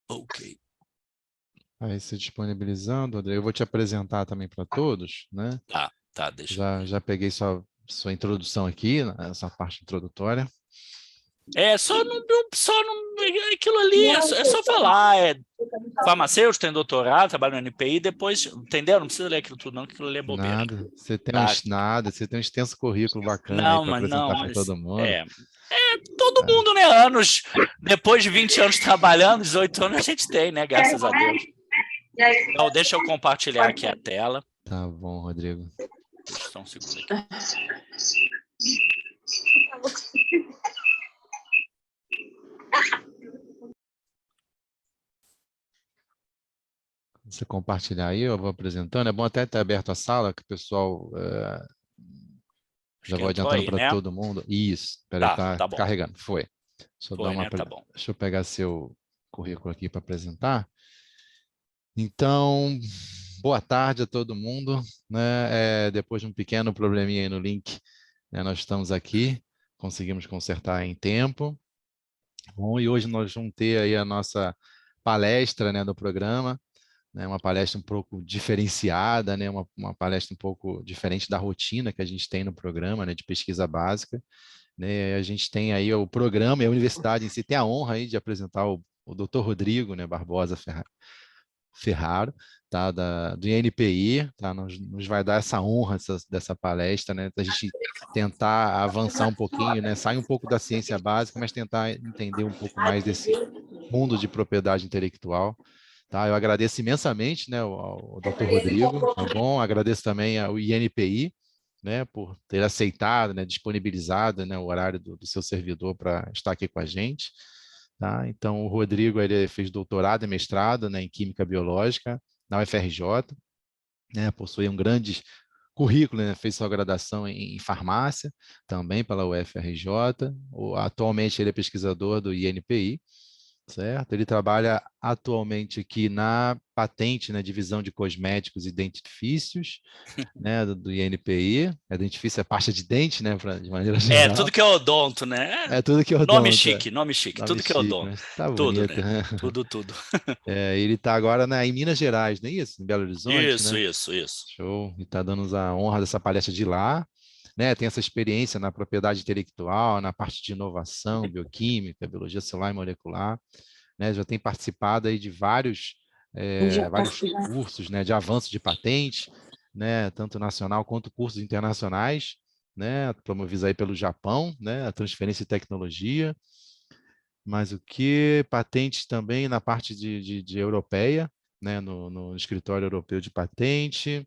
Ok. Aí se disponibilizando, André, eu vou te apresentar também para todos, né? Tá, deixa eu ver. Já peguei sua introdução aqui, né, essa parte introdutória. Aquilo ali é só falar, farmacêutico, tem doutorado, trabalha no NPI, depois, entendeu? Não precisa ler aquilo tudo não, que aquilo ali é bobeira. Nada, Tá? você tem um extenso currículo bacana aí Não, para mas apresentar não, para todo mundo. todo Ah, mundo, né, anos, depois de 20 anos trabalhando, 18 anos a gente tem, né, graças a Deus. Então, deixa eu compartilhar aqui a tela. tá bom, Rodrigo. Deixa só um segundo aqui. Você compartilhar aí, eu vou apresentando. É bom até ter aberto a sala, que o pessoal Acho já que vou entrou adiantando aí, para né? todo mundo. Isso, peraí, tá Tá bom. carregando. Foi. Foi, né? Tá bom. Deixa eu pegar seu currículo aqui para apresentar. Então, boa tarde a todo mundo, né? Depois de um pequeno probleminha aí no link, né, nós estamos aqui, conseguimos consertar em tempo. Bom, e hoje nós vamos ter aí a nossa palestra, né, do programa, né, uma palestra um pouco diferenciada, né, uma palestra um pouco diferente da rotina que a gente tem no programa, né, de pesquisa básica, né. A gente tem aí o programa e a universidade em si tem a honra aí de apresentar o Dr. Rodrigo, né, Barbosa Ferraro, tá, do INPI, tá, nos vai dar essa honra dessa palestra, né, da gente tentar avançar um pouquinho, né, sair um pouco da ciência básica, mas tentar entender um pouco mais desse mundo de propriedade intelectual. Tá, eu agradeço imensamente, né, ao Dr. Rodrigo, tá bom? Agradeço também ao INPI, né, por ter aceitado, né, disponibilizado, né, o horário do seu servidor para estar aqui com a gente. Tá? Então, o Rodrigo ele fez doutorado e mestrado, né, em Química Biológica na UFRJ, né, possui um grande currículo, né, fez sua graduação em farmácia, também pela UFRJ. Atualmente ele é pesquisador do INPI, certo? Ele trabalha atualmente aqui na patente, na divisão de cosméticos e dentifícios, né, do INPI. A dentifício é pasta de dente, né, de maneira Tudo geral. que é odonto, né? É tudo que eu Nome dou, chique, nome chique, nome tudo que é chique, odonto. mas tá Tudo, bonito, né? né? Tudo. Ele está agora em Minas Gerais, não é isso? Em Belo Horizonte, Isso, né? isso, isso. Show. E está dando a honra dessa palestra de lá, né? Tem essa experiência na propriedade intelectual, na parte de inovação, bioquímica, biologia celular e molecular, né? Já tem participado aí de vários cursos, né? De avanço de patente, né? Tanto nacional quanto cursos internacionais, né? Promovidos aí pelo Japão, né? A transferência de tecnologia. Mas o que patentes também na parte de europeia, né, no escritório europeu de patente,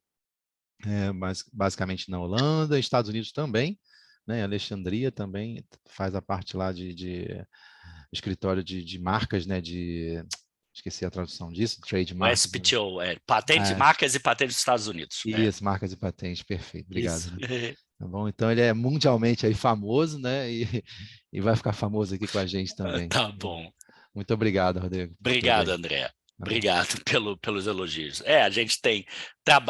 mas basicamente na Holanda, Estados Unidos também, né, Alexandria também faz a parte lá de escritório de marcas, né, esqueci a tradução disso, O trademark, SPTO, patente, é, marcas e patentes dos Estados Unidos. isso, marcas e patentes, perfeito, Isso. obrigado. Tá bom? Então ele é mundialmente aí famoso, né, e vai ficar famoso aqui com a gente também. Tá bom. Muito obrigado, Rodrigo, por tudo Obrigado, aí. André. Tá bom. Obrigado pelos elogios. A gente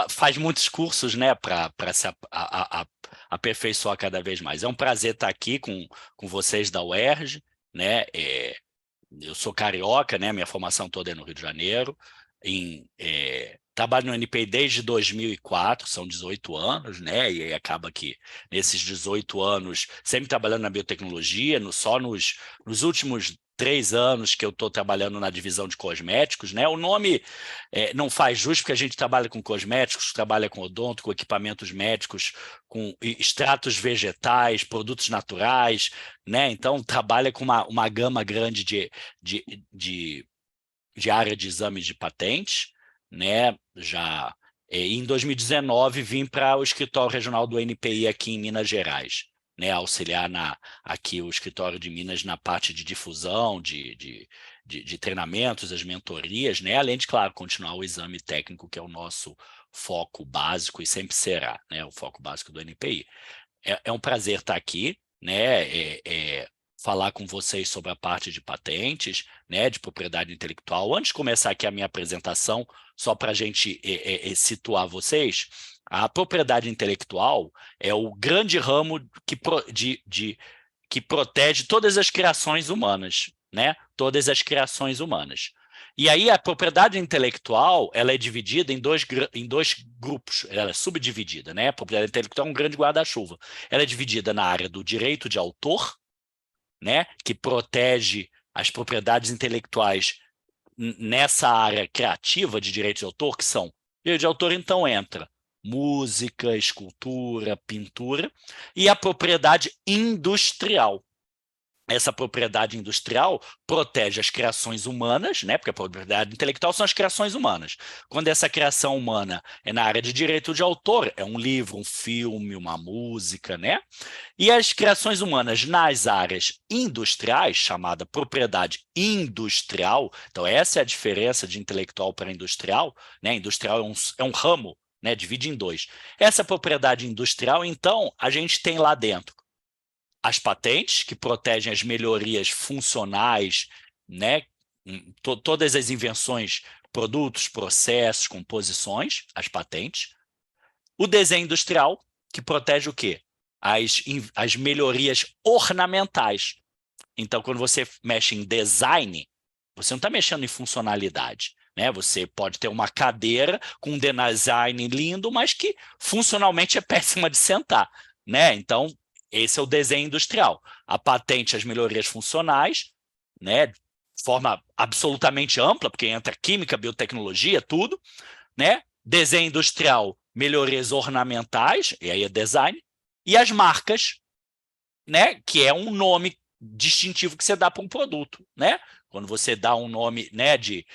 faz muitos cursos, né, para se aperfeiçoar cada vez mais. É um prazer estar aqui com vocês da UERJ, né? Eu sou carioca, né? Minha formação toda é no Rio de Janeiro. Trabalho no NPI desde 2004, são 18 anos, né? E aí acaba que nesses 18 anos, sempre trabalhando na biotecnologia, só nos últimos 3 anos que eu estou trabalhando na divisão de cosméticos, né? O nome não faz jus, porque a gente trabalha com cosméticos, trabalha com odonto, com equipamentos médicos, com extratos vegetais, produtos naturais, né? Então, trabalha com uma gama grande de, de, de área de exames de patentes, né? Já em 2019 vim para o escritório regional do NPI aqui em Minas Gerais, né? Auxiliar aqui o escritório de Minas na parte de difusão, de treinamentos, as mentorias, né? Além de, claro, continuar o exame técnico, que é o nosso foco básico e sempre será, né? O foco básico do NPI. É um prazer estar aqui, né? Falar com vocês sobre a parte de patentes, né? De propriedade intelectual. Antes de começar aqui a minha apresentação, só para a gente situar vocês, a propriedade intelectual é o grande ramo que protege todas as criações humanas, né? Todas as criações humanas. E aí a propriedade intelectual, ela é dividida em dois grupos, ela é subdividida, né? A propriedade intelectual é um grande guarda-chuva. Ela é dividida na área do direito de autor, né? Que protege as propriedades intelectuais nessa área criativa de direito de autor, que são, direito de autor então entra música, escultura, pintura, e a propriedade industrial. Essa propriedade industrial protege as criações humanas, né? Porque a propriedade intelectual são as criações humanas. Quando essa criação humana é na área de direito de autor, é um livro, um filme, uma música, né? E as criações humanas nas áreas industriais, chamada propriedade industrial, então essa é a diferença de intelectual para industrial, né? Industrial é um ramo, né? Divide em dois. Essa propriedade industrial, então, a gente tem lá dentro as patentes, que protegem as melhorias funcionais, né? Todas as invenções, produtos, processos, composições, as patentes. O desenho industrial, que protege o quê? As melhorias ornamentais. Então, quando você mexe em design, você não está mexendo em funcionalidade, né? Você pode ter uma cadeira com um design lindo, mas que funcionalmente é péssima de sentar, né? Então, esse é o desenho industrial. A patente, as melhorias funcionais, né? De forma absolutamente ampla, porque entra química, biotecnologia, tudo, né? Desenho industrial, melhorias ornamentais, e aí é design, e as marcas, né? Que é um nome distintivo que você dá para um produto, né? Quando você dá um nome, né, de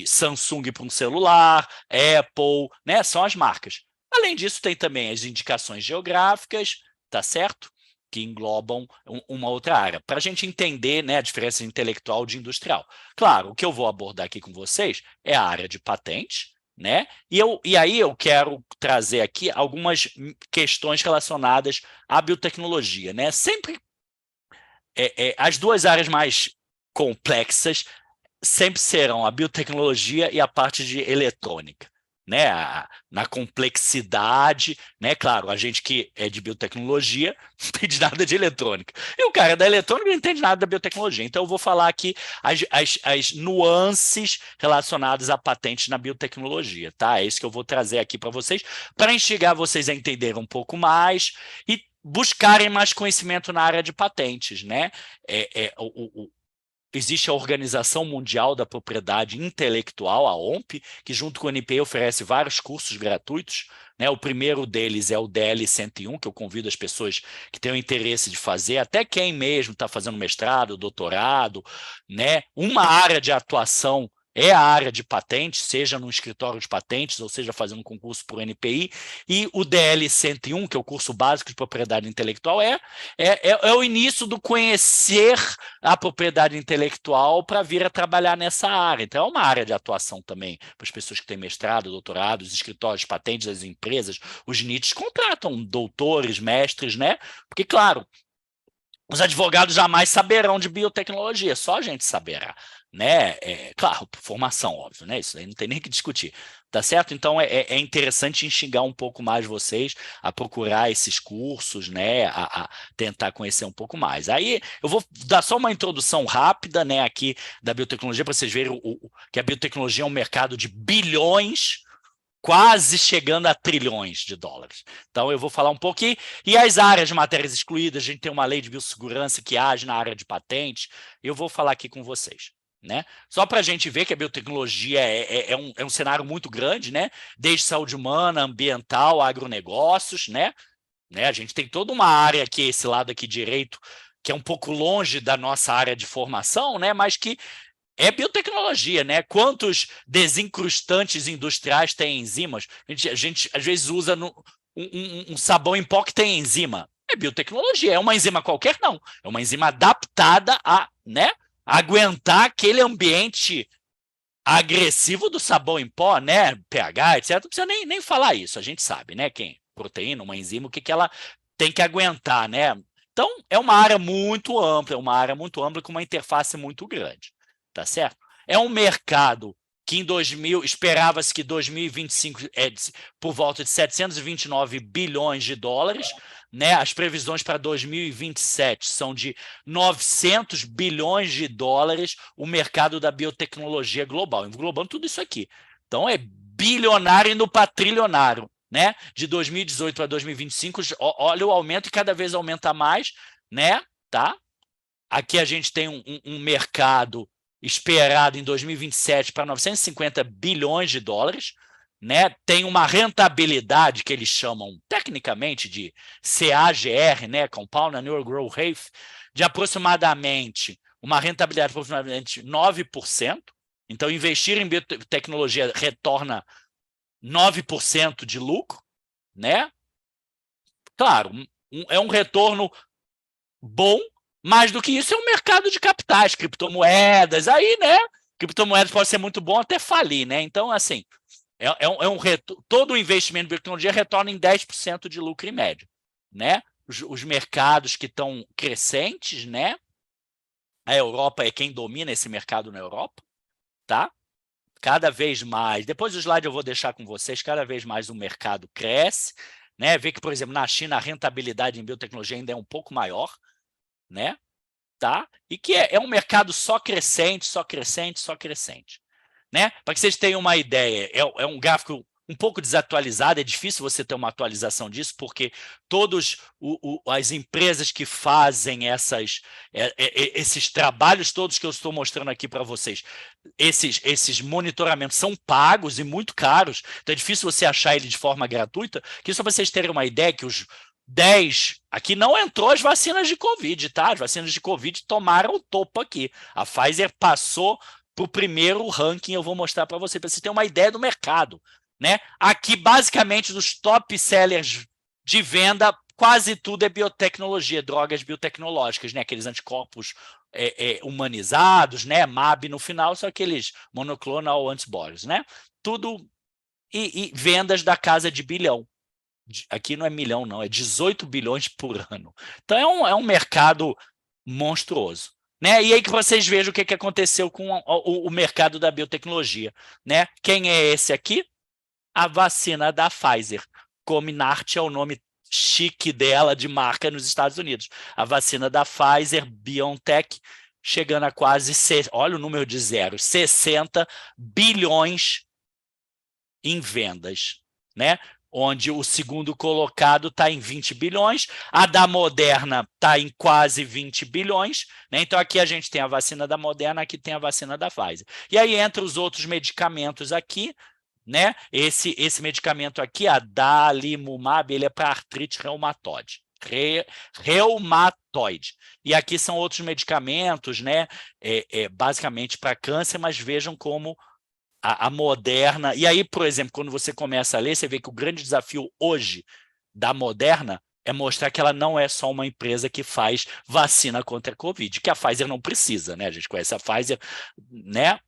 Samsung para um celular, Apple, né? São as marcas. Além disso, tem também as indicações geográficas, tá certo? Que englobam uma outra área. Para a gente entender, né, a diferença intelectual de industrial. Claro, o que eu vou abordar aqui com vocês é a área de patentes, né? E aí eu quero trazer aqui algumas questões relacionadas à biotecnologia, né? Sempre as duas áreas mais complexas sempre serão a biotecnologia e a parte de eletrônica, né? Na complexidade, né? Claro, a gente que é de biotecnologia não entende nada de eletrônica. E o cara da eletrônica não entende nada da biotecnologia. Então, eu vou falar aqui as nuances relacionadas a patentes na biotecnologia, tá? É isso que eu vou trazer aqui para vocês, para instigar vocês a entenderem um pouco mais e buscarem mais conhecimento na área de patentes, né? Existe a Organização Mundial da Propriedade Intelectual, a OMP, que junto com a NPI oferece vários cursos gratuitos, né? O primeiro deles é o DL 101, que eu convido as pessoas que têm o interesse de fazer, até quem mesmo está fazendo mestrado, doutorado, né? Uma área de atuação é a área de patentes, seja no escritório de patentes, ou seja fazendo um concurso por NPI, e o DL 101, que é o curso básico de propriedade intelectual, é o início do conhecer a propriedade intelectual para vir a trabalhar nessa área. Então, é uma área de atuação também para as pessoas que têm mestrado, doutorado, os escritórios de patentes, as empresas, os NITs contratam doutores, mestres, né? Porque, claro, os advogados jamais saberão de biotecnologia, só a gente saberá, né? Claro, formação, óbvio, né? Isso aí não tem nem que discutir, tá certo? Então, é interessante instigar um pouco mais vocês a procurar esses cursos, né? A tentar conhecer um pouco mais. Aí, eu vou dar só uma introdução rápida, né, aqui da biotecnologia, para vocês verem que a biotecnologia é um mercado de bilhões, quase chegando a trilhões de dólares. Então, eu vou falar um pouquinho. E as áreas de matérias excluídas, a gente tem uma lei de biossegurança que age na área de patentes. Eu vou falar aqui com vocês, né? Só para a gente ver que a biotecnologia é um cenário muito grande, né? Desde saúde humana, ambiental, agronegócios, né? A gente tem toda uma área aqui, esse lado aqui direito, que é um pouco longe da nossa área de formação, né? Mas que é biotecnologia, né? Quantos desincrustantes industriais têm enzimas? A gente às vezes usa um sabão em pó que tem enzima. É biotecnologia. É uma enzima qualquer? Não. É uma enzima adaptada a, né, aguentar aquele ambiente agressivo do sabão em pó, né? pH, etc. Não precisa nem falar isso. A gente sabe, né? Proteína, uma enzima, o que ela tem que aguentar, né? Então, é uma área muito ampla, com uma interface muito grande. Tá certo? É um mercado que em 2000, esperava-se que 2025 por volta de 729 bilhões de dólares, né? As previsões para 2027 são de 900 bilhões de dólares o mercado da biotecnologia global, englobando tudo isso aqui. Então, é bilionário indo para trilionário, né? De 2018 para 2025, olha o aumento e cada vez aumenta mais, né? Tá? Aqui a gente tem um mercado esperado em 2027 para 950 bilhões de dólares, né? Tem uma rentabilidade que eles chamam tecnicamente de CAGR, né? Compound Annual Growth Rate, de aproximadamente uma rentabilidade de aproximadamente 9%. Então, investir em biotecnologia retorna 9% de lucro, né? Claro, é um retorno bom. Mais do que isso, é um mercado de capitais, criptomoedas, aí, né? Criptomoedas pode ser muito bom até falir, né? Então, assim, todo o investimento em biotecnologia retorna em 10% de lucro em média, né? Os mercados que estão crescentes, né? A Europa é quem domina esse mercado na Europa, tá? Cada vez mais, depois do slide eu vou deixar com vocês, cada vez mais o mercado cresce, né? Vê que, por exemplo, na China a rentabilidade em biotecnologia ainda é um pouco maior, né? Tá? E que é um mercado só crescente, só crescente, só crescente, né? Para que vocês tenham uma ideia, é um gráfico um pouco desatualizado, é difícil você ter uma atualização disso, porque todas as empresas que fazem esses trabalhos todos que eu estou mostrando aqui para vocês, esses monitoramentos são pagos e muito caros, então é difícil você achar ele de forma gratuita, que só para vocês terem uma ideia que os 10, aqui não entrou as vacinas de Covid, tá? As vacinas de Covid tomaram o topo aqui. A Pfizer passou para o primeiro ranking, eu vou mostrar para você terem uma ideia do mercado, né? Aqui, basicamente, dos top sellers de venda, quase tudo é biotecnologia, drogas biotecnológicas, né? Aqueles anticorpos humanizados, né? MAB no final, são aqueles monoclonal antibodies, né? Tudo e vendas da casa de bilhão. Aqui não é milhão, não, é 18 bilhões por ano. Então, é um mercado monstruoso, né? E aí que vocês vejam o que aconteceu com o mercado da biotecnologia, né? Quem é esse aqui? A vacina da Pfizer. Comirnaty é o nome chique dela, de marca nos Estados Unidos. A vacina da Pfizer, BioNTech, chegando a quase, olha o número de zero, 60 bilhões em vendas, né? Onde o segundo colocado está em 20 bilhões, a da Moderna está em quase 20 bilhões, né? Então aqui a gente tem a vacina da Moderna, aqui tem a vacina da Pfizer. E aí entre os outros medicamentos aqui, né? Esse medicamento aqui, a Dalimumab, ele é para artrite reumatoide. Reumatoide. E aqui são outros medicamentos, né? Basicamente para câncer, mas vejam como a Moderna. E aí, por exemplo, quando você começa a ler, você vê que o grande desafio hoje da Moderna é mostrar que ela não é só uma empresa que faz vacina contra a Covid, que a Pfizer não precisa, né? A gente conhece a Pfizer, né?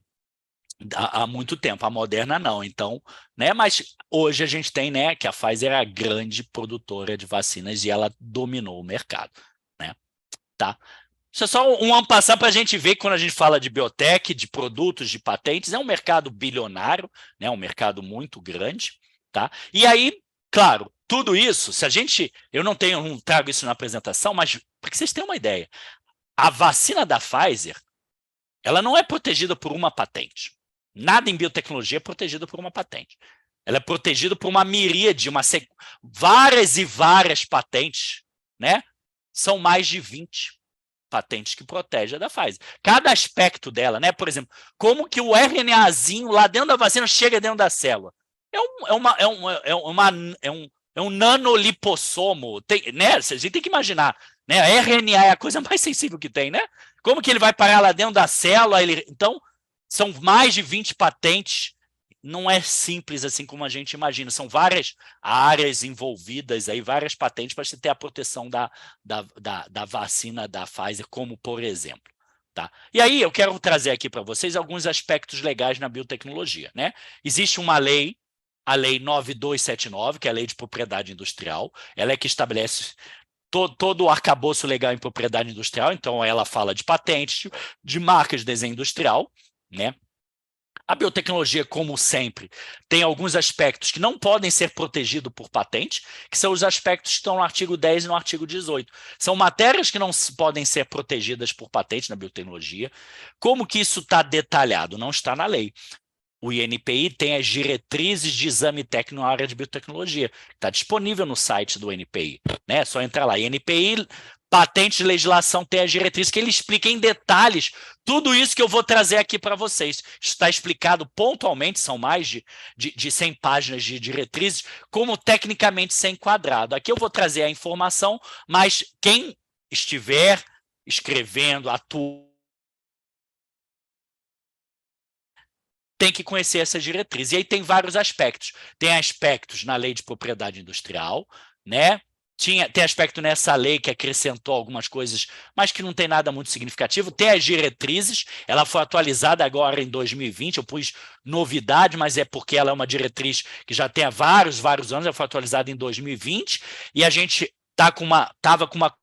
Há muito tempo, a Moderna não, então, né? Mas hoje a gente tem, né, que a Pfizer é a grande produtora de vacinas e ela dominou o mercado, né? Tá? Isso é só um ano passar para a gente ver que quando a gente fala de biotech, de produtos, de patentes, é um mercado bilionário, né? Um mercado muito grande, tá? E aí, claro, tudo isso, se a gente, eu não trago isso na apresentação, mas para que vocês tenham uma ideia, a vacina da Pfizer, ela não é protegida por uma patente. Nada em biotecnologia é protegido por uma patente. Ela é protegida por uma miríade, várias e várias patentes, né? São mais de 20 patentes que protegem a da Pfizer. Cada aspecto dela, né? Por exemplo, como que o RNAzinho lá dentro da vacina chega dentro da célula? É um nanolipossomo, né? A gente tem que imaginar, né? A RNA é a coisa mais sensível que tem, né? Como que ele vai parar lá dentro da célula? Então, são mais de 20 patentes. Não é simples assim como a gente imagina. São várias áreas envolvidas, aí, várias patentes para você ter a proteção da vacina da Pfizer, como por exemplo. Tá? E aí eu quero trazer aqui para vocês alguns aspectos legais na biotecnologia, né? Existe uma lei, a Lei 9279, que é a Lei de Propriedade Industrial, ela é que estabelece todo o arcabouço legal em propriedade industrial, então ela fala de patentes, de marcas de desenho industrial, né? A biotecnologia, como sempre, tem alguns aspectos que não podem ser protegidos por patente, que são os aspectos que estão no artigo 10 e no artigo 18. São matérias que não podem ser protegidas por patente na biotecnologia. Como que isso está detalhado? Não está na lei. O INPI tem as diretrizes de exame técnico na área de biotecnologia. Está disponível no site do INPI. Né? É só entrar lá. INPI, patente de legislação, tem as diretrizes que ele explica em detalhes tudo isso que eu vou trazer aqui para vocês. Está explicado pontualmente, são mais de 100 páginas de diretrizes, como tecnicamente ser enquadrado. Aqui eu vou trazer a informação, mas quem estiver escrevendo, atuando, tem que conhecer essa diretriz. E aí tem vários aspectos. Tem aspectos na lei de propriedade industrial, né? Tem aspecto nessa lei que acrescentou algumas coisas, mas que não tem nada muito significativo. Tem as diretrizes, ela foi atualizada agora em 2020, eu pus novidade, mas é porque ela é uma diretriz que já tem há vários anos, ela foi atualizada em 2020, e a gente estava com uma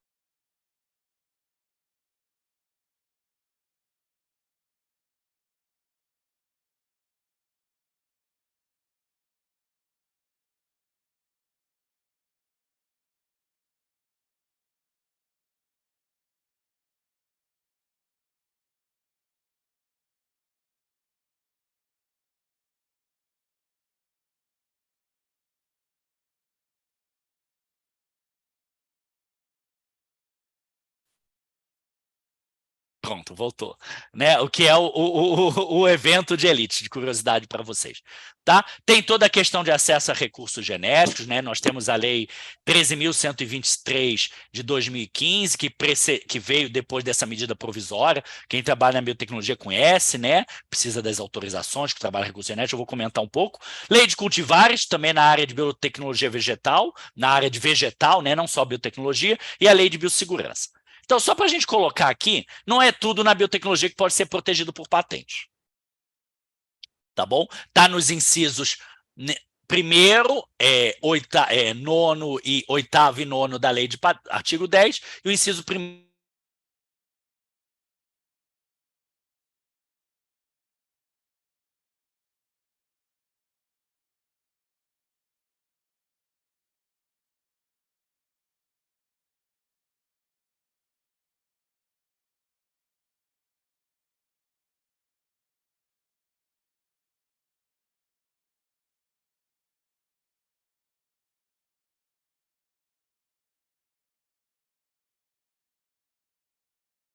Pronto, voltou. Né? O que é o evento de elite, de curiosidade para vocês. Tá? Tem toda a questão de acesso a recursos genéticos, né? Nós temos a Lei 13.123 de 2015, que veio depois dessa medida provisória. Quem trabalha na biotecnologia conhece, né? Precisa das autorizações, que trabalha recursos genéticos, eu vou comentar um pouco. Lei de cultivares, também na área de biotecnologia vegetal, na área de vegetal, né? Não só biotecnologia, e a Lei de biossegurança. Então, só para a gente colocar aqui, não é tudo na biotecnologia que pode ser protegido por patente. Tá bom? Está nos incisos primeiro, nono e oitavo e nono da lei de artigo 10, e o inciso primeiro.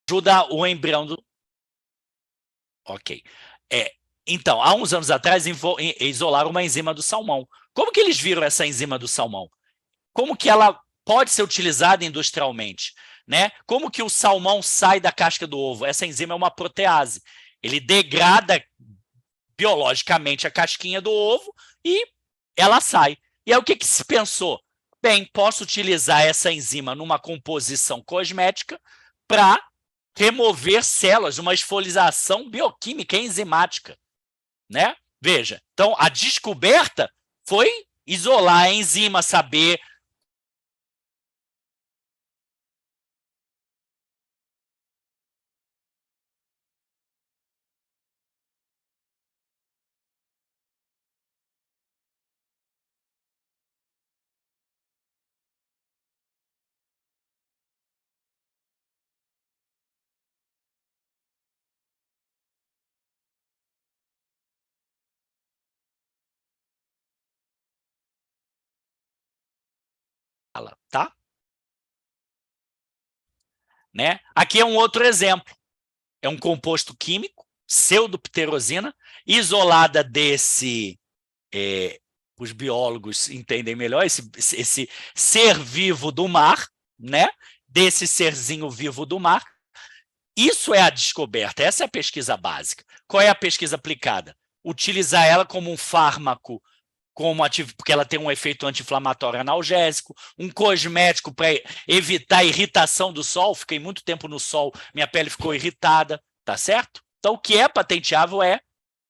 Ajuda o embrião do... Ok. Então, há uns anos atrás, isolaram uma enzima do salmão. Como que eles viram essa enzima do salmão? Como que ela pode ser utilizada industrialmente? Né? Como que o salmão sai da casca do ovo? Essa enzima é uma protease. Ele degrada biologicamente a casquinha do ovo e ela sai. E aí o que se pensou? Bem, posso utilizar essa enzima numa composição cosmética para remover células, uma esfolização bioquímica enzimática, né? Veja, então a descoberta foi isolar a enzima, saber... Tá? Né? Aqui é um outro exemplo. É um composto químico, pseudopterosina, isolada desse... os biólogos entendem melhor, esse ser vivo do mar, né? Desse serzinho vivo do mar. Isso é a descoberta, essa é a pesquisa básica. Qual é a pesquisa aplicada? Utilizar ela como um fármaco, porque ela tem um efeito anti-inflamatório analgésico, um cosmético para evitar a irritação do sol. Fiquei muito tempo no sol, minha pele ficou irritada, tá certo? Então, o que é patenteável é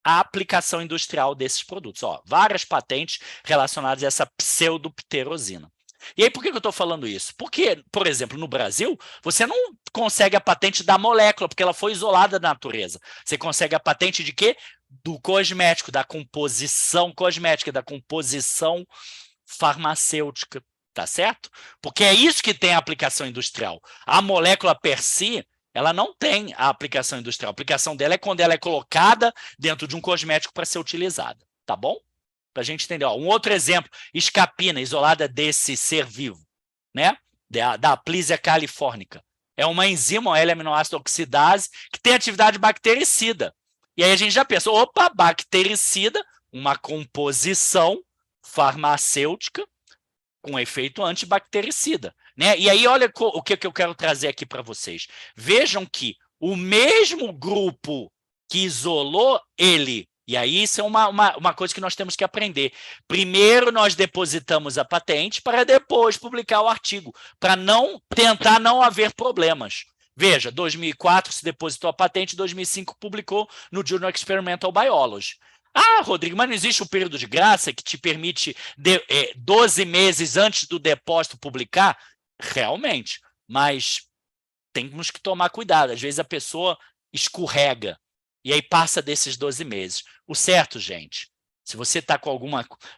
a aplicação industrial desses produtos. Ó, várias patentes relacionadas a essa pseudopterosina. E aí, por que eu estou falando isso? Porque, por exemplo, no Brasil, você não consegue a patente da molécula, porque ela foi isolada da natureza. Você consegue a patente de quê? Do cosmético, da composição cosmética, da composição farmacêutica, tá certo? Porque é isso que tem a aplicação industrial. A molécula per si, ela não tem a aplicação industrial. A aplicação dela é quando ela é colocada dentro de um cosmético para ser utilizada, tá bom? Para a gente entender. Ó, um outro exemplo, escapina, isolada desse ser vivo, né? Da Aplysia californica. É uma enzima, uma L-aminoácido oxidase, que tem atividade bactericida. E aí a gente já pensa, opa, bactericida, uma composição farmacêutica com efeito antibactericida, né? E aí olha o que eu quero trazer aqui para vocês. Vejam que o mesmo grupo que isolou ele, e aí isso é uma coisa que nós temos que aprender. Primeiro nós depositamos a patente para depois publicar o artigo, para tentar não haver problemas. Veja, 2004 se depositou a patente, 2005 publicou no Journal Experimental Biology. Ah, Rodrigo, mas não existe um período de graça que te permite 12 meses antes do depósito publicar? Realmente, mas temos que tomar cuidado. Às vezes a pessoa escorrega e aí passa desses 12 meses. O certo, gente, se você está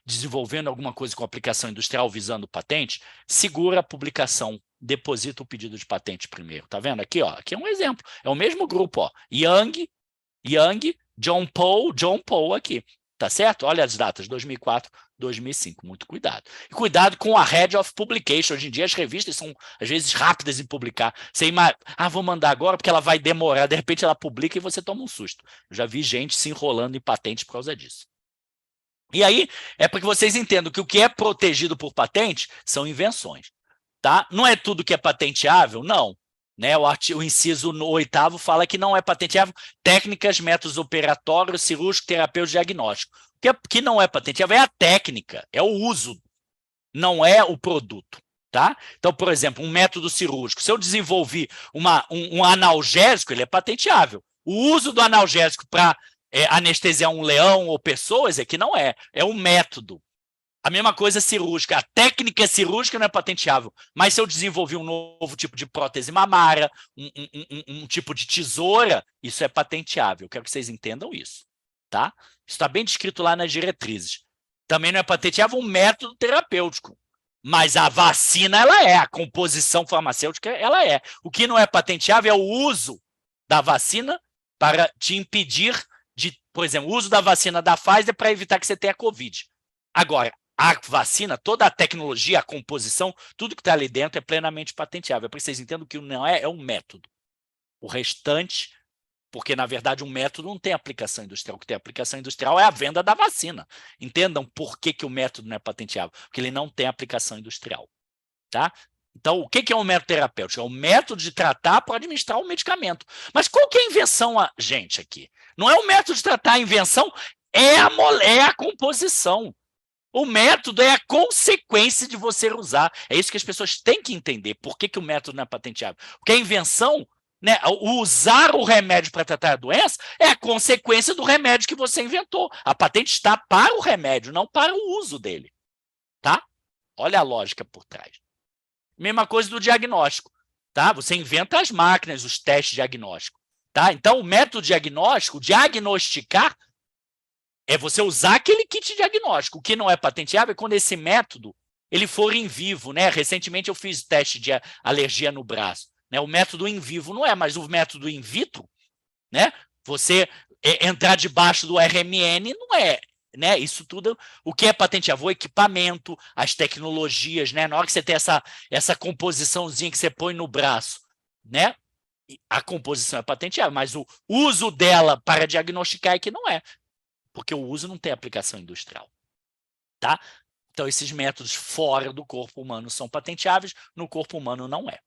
desenvolvendo alguma coisa com aplicação industrial visando patente, segura a publicação, deposita o pedido de patente primeiro. Tá vendo aqui? Ó, aqui é um exemplo. É o mesmo grupo, ó. Young, John Paul aqui, tá certo? Olha as datas, 2004, 2005, muito cuidado. E cuidado com a head of publication. Hoje em dia as revistas são, às vezes, rápidas em publicar. Você vou mandar agora porque ela vai demorar, de repente ela publica e você toma um susto. Eu já vi gente se enrolando em patente por causa disso. E aí, é para que vocês entendam que o que é protegido por patente são invenções, tá? Não é tudo que é patenteável? Não. Né, o inciso 8º fala que não é patenteável técnicas, métodos operatórios, cirúrgico, terapêutico, diagnóstico. O que não é patenteável é a técnica, é o uso, não é o produto. Tá? Então, por exemplo, um método cirúrgico, se eu desenvolvi um analgésico, ele é patenteável. O uso do analgésico para anestesiar um leão ou pessoas é que não é um método. A mesma coisa cirúrgica. A técnica cirúrgica não é patenteável, mas se eu desenvolvi um novo tipo de prótese mamária, um tipo de tesoura, isso é patenteável. Eu quero que vocês entendam isso. Tá? Isso está bem descrito lá nas diretrizes. Também não é patenteável um método terapêutico, mas a vacina, ela é. A composição farmacêutica, ela é. O que não é patenteável é o uso da vacina para te impedir de, por exemplo, o uso da vacina da Pfizer para evitar que você tenha Covid. Agora, a vacina, toda a tecnologia, a composição, tudo que está ali dentro é plenamente patenteável. É para que vocês entendam que não é um método. O restante, porque, na verdade, um método não tem aplicação industrial. O que tem aplicação industrial é a venda da vacina. Entendam por que o método não é patenteável. Porque ele não tem aplicação industrial. Tá? Então, o que é um método terapêutico? É o método de tratar para administrar o medicamento. Mas qual que é a invenção, gente, aqui? Não é o método de tratar, a invenção é a composição. O método é a consequência de você usar. É isso que as pessoas têm que entender. Por que o método não é patenteável? Porque a invenção, né, usar o remédio para tratar a doença é a consequência do remédio que você inventou. A patente está para o remédio, não para o uso dele. Tá? Olha a lógica por trás. Mesma coisa do diagnóstico. Tá? Você inventa as máquinas, os testes diagnósticos. Tá? Então, o método diagnóstico, diagnosticar, é você usar aquele kit diagnóstico. O que não é patenteável é quando esse método ele for em vivo. Né? Recentemente eu fiz teste de alergia no braço. Né? O método em vivo não é, mas o método in vitro, né? Você entrar debaixo do RMN não é. Né? Isso tudo, o que é patenteável? O equipamento, as tecnologias, né? Na hora que você tem essa composiçãozinha que você põe no braço, né? A composição é patenteável, mas o uso dela para diagnosticar é que não é. Porque o uso não tem aplicação industrial. Tá? Então, esses métodos fora do corpo humano são patenteáveis, no corpo humano não é.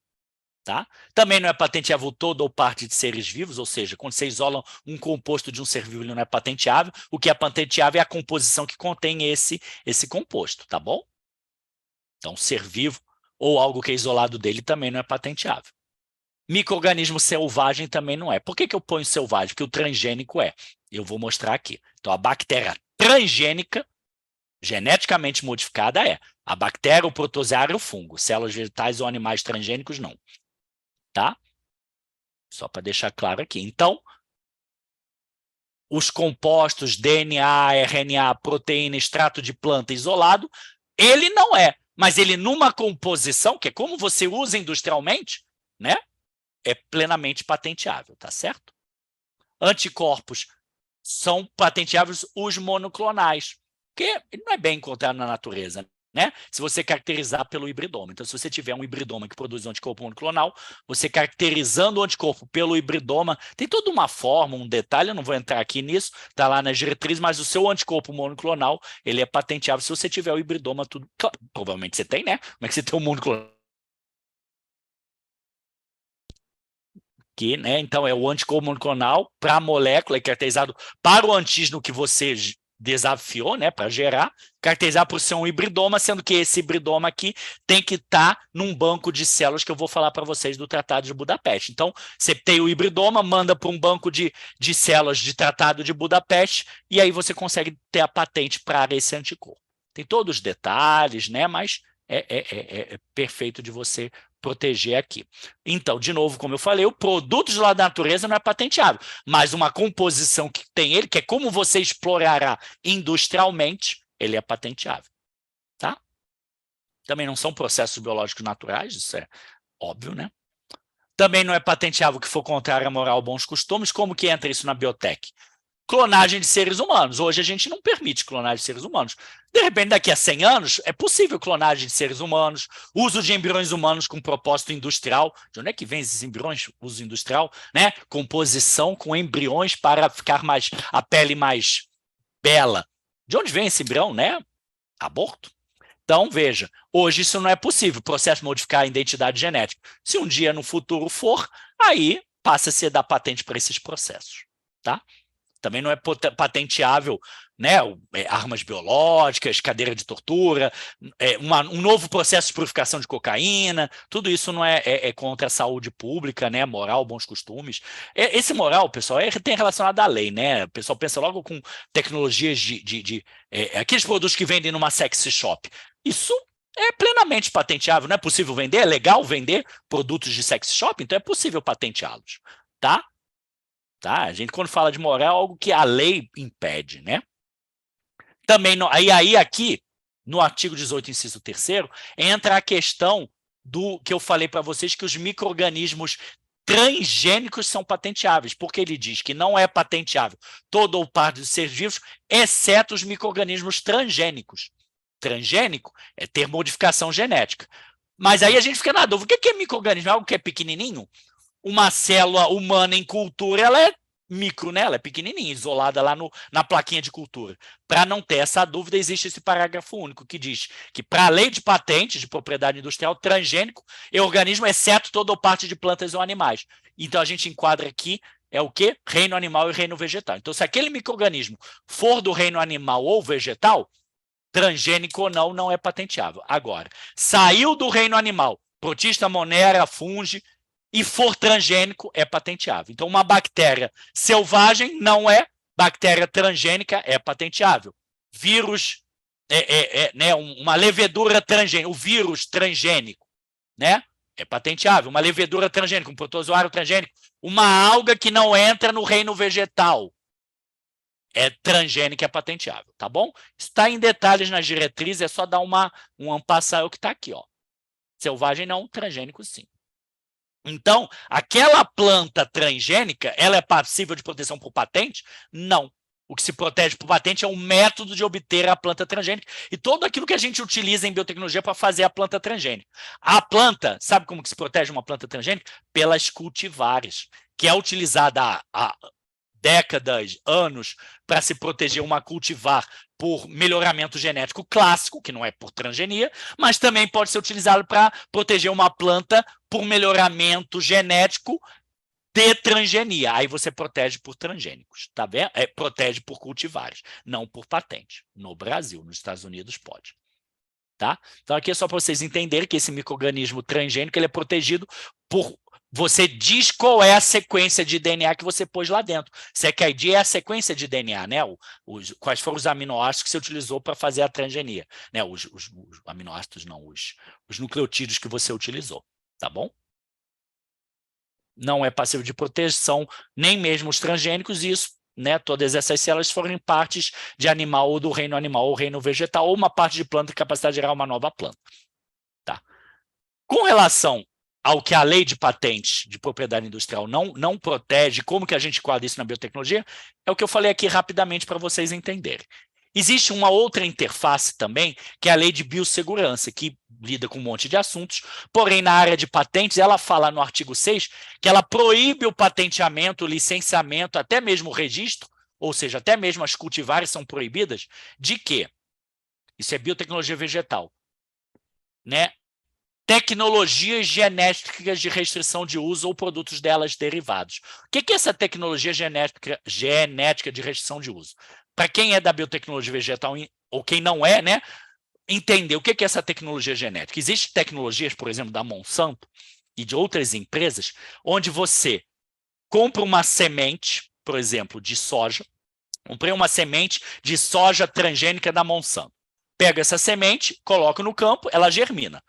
Tá? Também não é patenteável toda ou parte de seres vivos, ou seja, quando você isola um composto de um ser vivo, ele não é patenteável. O que é patenteável é a composição que contém esse composto, tá bom? Então, ser vivo ou algo que é isolado dele também não é patenteável. Micro-organismo selvagem também não é. Por que eu ponho selvagem? Porque o transgênico é. Eu vou mostrar aqui. Então, a bactéria transgênica Geneticamente modificada é a bactéria, o protozoário e o fungo. Células vegetais ou animais transgênicos, não. Tá? Só para deixar claro aqui. Então, os compostos DNA, RNA, proteína, extrato de planta isolado, ele não é. Mas ele, numa composição, que é como você usa industrialmente, né? É plenamente patenteável, tá certo? Anticorpos são patenteáveis os monoclonais, que não é bem encontrado na natureza, né? Se você caracterizar pelo hibridoma. Então, se você tiver um hibridoma que produz um anticorpo monoclonal, você caracterizando o anticorpo pelo hibridoma, tem toda uma forma, um detalhe, eu não vou entrar aqui nisso, está lá nas diretrizes, mas o seu anticorpo monoclonal, ele é patenteável se você tiver o hibridoma, tudo. Claro, provavelmente você tem, né? Como é que você tem um monoclonal? Que, né, então, é o anticorpo monoclonal para a molécula, é caracterizado para o antígeno que você desafiou, né, para gerar, caracterizar por ser um hibridoma, sendo que esse hibridoma aqui tem que estar num banco de células que eu vou falar para vocês do Tratado de Budapeste. Então, você tem o hibridoma, manda para um banco de células de Tratado de Budapeste, e aí você consegue ter a patente para esse anticorpo. Tem todos os detalhes, né, mas é perfeito de você proteger aqui. Então, de novo, como eu falei, o produto de lá da natureza não é patenteável, mas uma composição que tem ele, que é como você explorará industrialmente, ele é patenteável. Tá? Também não são processos biológicos naturais, isso é óbvio, né? Também não é patenteável que for contrário à moral ou bons costumes. Como que entra isso na biotech? Clonagem de seres humanos. Hoje a gente não permite clonagem de seres humanos. De repente, daqui a 100 anos, é possível clonagem de seres humanos, uso de embriões humanos com propósito industrial. De onde é que vem esses embriões, uso industrial? Né? Composição com embriões para ficar mais a pele mais bela. De onde vem esse embrião, né? Aborto. Então, veja, hoje isso não é possível, o processo de modificar a identidade genética. Se um dia no futuro for, aí passa a ser dar patente para esses processos. Tá? Também não é patenteável, né, armas biológicas, cadeira de tortura, um novo processo de purificação de cocaína, tudo isso não é contra a saúde pública, né, moral, bons costumes. Esse moral, pessoal, tem relacionado à lei, né? O pessoal pensa logo com tecnologias aqueles produtos que vendem numa sexy shop. Isso é plenamente patenteável, não é possível vender, é legal vender produtos de sexy shop, então é possível patenteá-los, tá? Tá? A gente, quando fala de moral, é algo que a lei impede, né? Também, aí aqui, no artigo 18, inciso 3º, entra a questão do que eu falei para vocês, que os micro-organismos transgênicos são patenteáveis, porque ele diz que não é patenteável todo ou parte dos seres vivos, exceto os micro-organismos transgênicos. Transgênico é ter modificação genética. Mas aí a gente fica na dúvida, o que é micro-organismo? É algo que é pequenininho? Uma célula humana em cultura, ela é micro, né? Ela é pequenininha, isolada lá na plaquinha de cultura. Para não ter essa dúvida, existe esse parágrafo único que diz que, para a lei de patentes de propriedade industrial, transgênico é organismo, exceto toda ou parte de plantas ou animais. Então, a gente enquadra aqui o quê? Reino animal e reino vegetal. Então, se aquele micro-organismo for do reino animal ou vegetal, transgênico ou não, não é patenteável. Agora, saiu do reino animal, protista, monera, funge, e for transgênico, é patenteável. Então, uma bactéria selvagem não é, bactéria transgênica é patenteável. Vírus, né, uma levedura transgênica, o vírus transgênico, né, é patenteável. Uma levedura transgênica, um protozoário transgênico, uma alga que não entra no reino vegetal, é transgênica, é patenteável, tá bom? Está em detalhes nas diretrizes, é só dar um ampassar, o que está aqui, ó. Selvagem não, transgênico sim. Então, aquela planta transgênica, ela é passível de proteção por patente? Não. O que se protege por patente é o método de obter a planta transgênica e todo aquilo que a gente utiliza em biotecnologia para fazer a planta transgênica. A planta, sabe como que se protege uma planta transgênica? Pelas cultivares, que é utilizada há décadas, anos, para se proteger uma cultivar por melhoramento genético clássico, que não é por transgenia, mas também pode ser utilizado para proteger uma planta por melhoramento genético de transgenia. Aí você protege por transgênicos, tá vendo? Protege por cultivares, não por patente. No Brasil, nos Estados Unidos pode. Tá? Então aqui é só para vocês entenderem que esse micro-organismo transgênico ele é protegido por você diz qual é a sequência de DNA que você pôs lá dentro. SecID é a sequência de DNA, né? Quais foram os aminoácidos que você utilizou para fazer a transgenia, né? Os aminoácidos não, os nucleotídeos que você utilizou, tá bom? Não é passivo de proteção, nem mesmo os transgênicos, e isso, né, todas essas células foram partes de animal ou do reino animal ou reino vegetal, ou uma parte de planta capacidade de gerar uma nova planta. Tá? Com relação ao que a lei de patentes de propriedade industrial não protege, como que a gente enquadra isso na biotecnologia, é o que eu falei aqui rapidamente para vocês entenderem. Existe uma outra interface também, que é a lei de biossegurança, que lida com um monte de assuntos, porém, na área de patentes, ela fala no artigo 6 que ela proíbe o patenteamento, o licenciamento, até mesmo o registro, ou seja, até mesmo as cultivares são proibidas, de quê? Isso é biotecnologia vegetal, né? Tecnologias genéticas de restrição de uso ou produtos delas derivados. O que é essa tecnologia genética de restrição de uso? Para quem é da biotecnologia vegetal, ou quem não é, né, entender o que é essa tecnologia genética. Existem tecnologias, por exemplo, da Monsanto e de outras empresas, onde você compra uma semente, por exemplo, de soja, comprei uma semente de soja transgênica da Monsanto. Pego essa semente, coloco no campo, ela germina.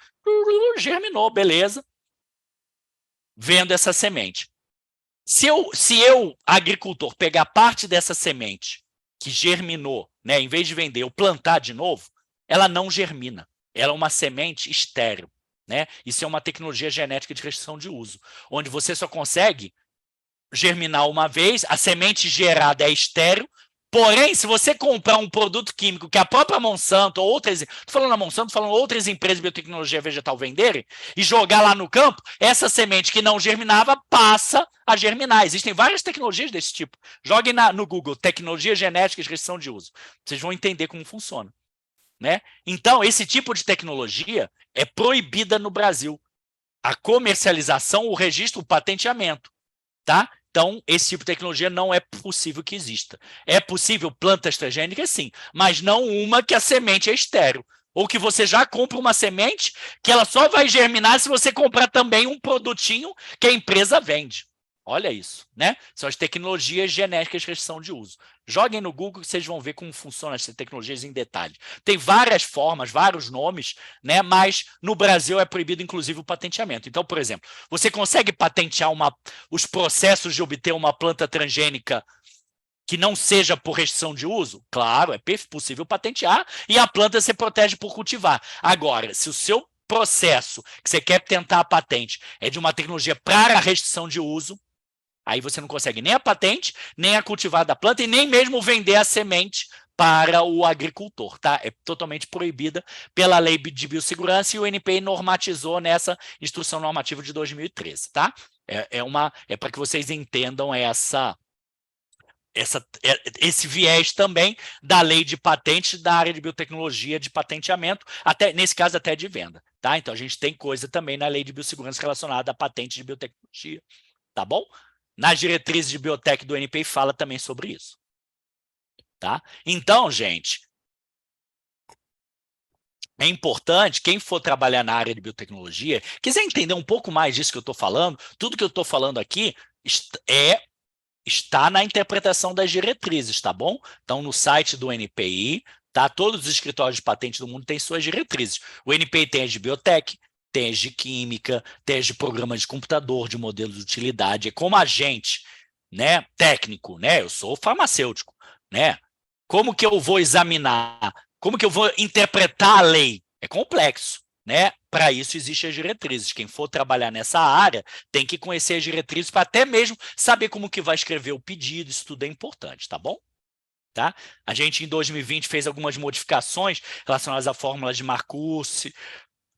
Germinou, beleza. Vendo essa semente. Se eu, agricultor, pegar parte dessa semente que germinou, né, em vez de vender, eu plantar de novo, ela não germina. Ela é uma semente estéril. Né? Isso é uma tecnologia genética de restrição de uso, onde você só consegue germinar uma vez, a semente gerada é estéril, porém, se você comprar um produto químico que a própria Monsanto ou outras, estou falando da Monsanto, falando outras empresas de biotecnologia vegetal venderem, e jogar lá no campo, essa semente que não germinava passa a germinar. Existem várias tecnologias desse tipo. Joguem no Google, tecnologia genética de restrição de uso. Vocês vão entender como funciona. Né? Então, esse tipo de tecnologia é proibida no Brasil. A comercialização, o registro, o patenteamento. Tá? Então, esse tipo de tecnologia não é possível que exista. É possível plantas transgênicas, sim, mas não uma que a semente é estéril. Ou que você já compra uma semente que ela só vai germinar se você comprar também um produtinho que a empresa vende. Olha isso, né? São as tecnologias genéticas de restrição de uso. Joguem no Google que vocês vão ver como funcionam essas tecnologias em detalhe. Tem várias formas, vários nomes, né? Mas no Brasil é proibido, inclusive, o patenteamento. Então, por exemplo, você consegue patentear os processos de obter uma planta transgênica que não seja por restrição de uso? Claro, é possível patentear e a planta se protege por cultivar. Agora, se o seu processo que você quer tentar a patente é de uma tecnologia para restrição de uso, aí você não consegue nem a patente, nem a cultivar da planta e nem mesmo vender a semente para o agricultor, tá? É totalmente proibida pela lei de biossegurança e o NPI normatizou nessa instrução normativa de 2013, tá? É para que vocês entendam esse viés também da lei de patentes da área de biotecnologia de patenteamento, até, nesse caso até de venda, tá? Então a gente tem coisa também na lei de biossegurança relacionada a patente de biotecnologia, tá bom? Nas diretrizes de biotech do NPI fala também sobre isso. Tá? Então, gente, é importante, quem for trabalhar na área de biotecnologia, quiser entender um pouco mais disso que eu estou falando, tudo que eu estou falando aqui está na interpretação das diretrizes, tá bom? Então, no site do NPI, tá? Todos os escritórios de patente do mundo têm suas diretrizes. O NPI tem as de biotech, tem as de química, tem as de programas de computador, de modelos de utilidade. É como agente, né, técnico, né? Eu sou farmacêutico, né? Como que eu vou examinar? Como que eu vou interpretar a lei? É complexo, né? Para isso existem as diretrizes. Quem for trabalhar nessa área tem que conhecer as diretrizes para até mesmo saber como que vai escrever o pedido. Isso tudo é importante, tá bom? Tá? A gente, em 2020, fez algumas modificações relacionadas à fórmula de Marcuse,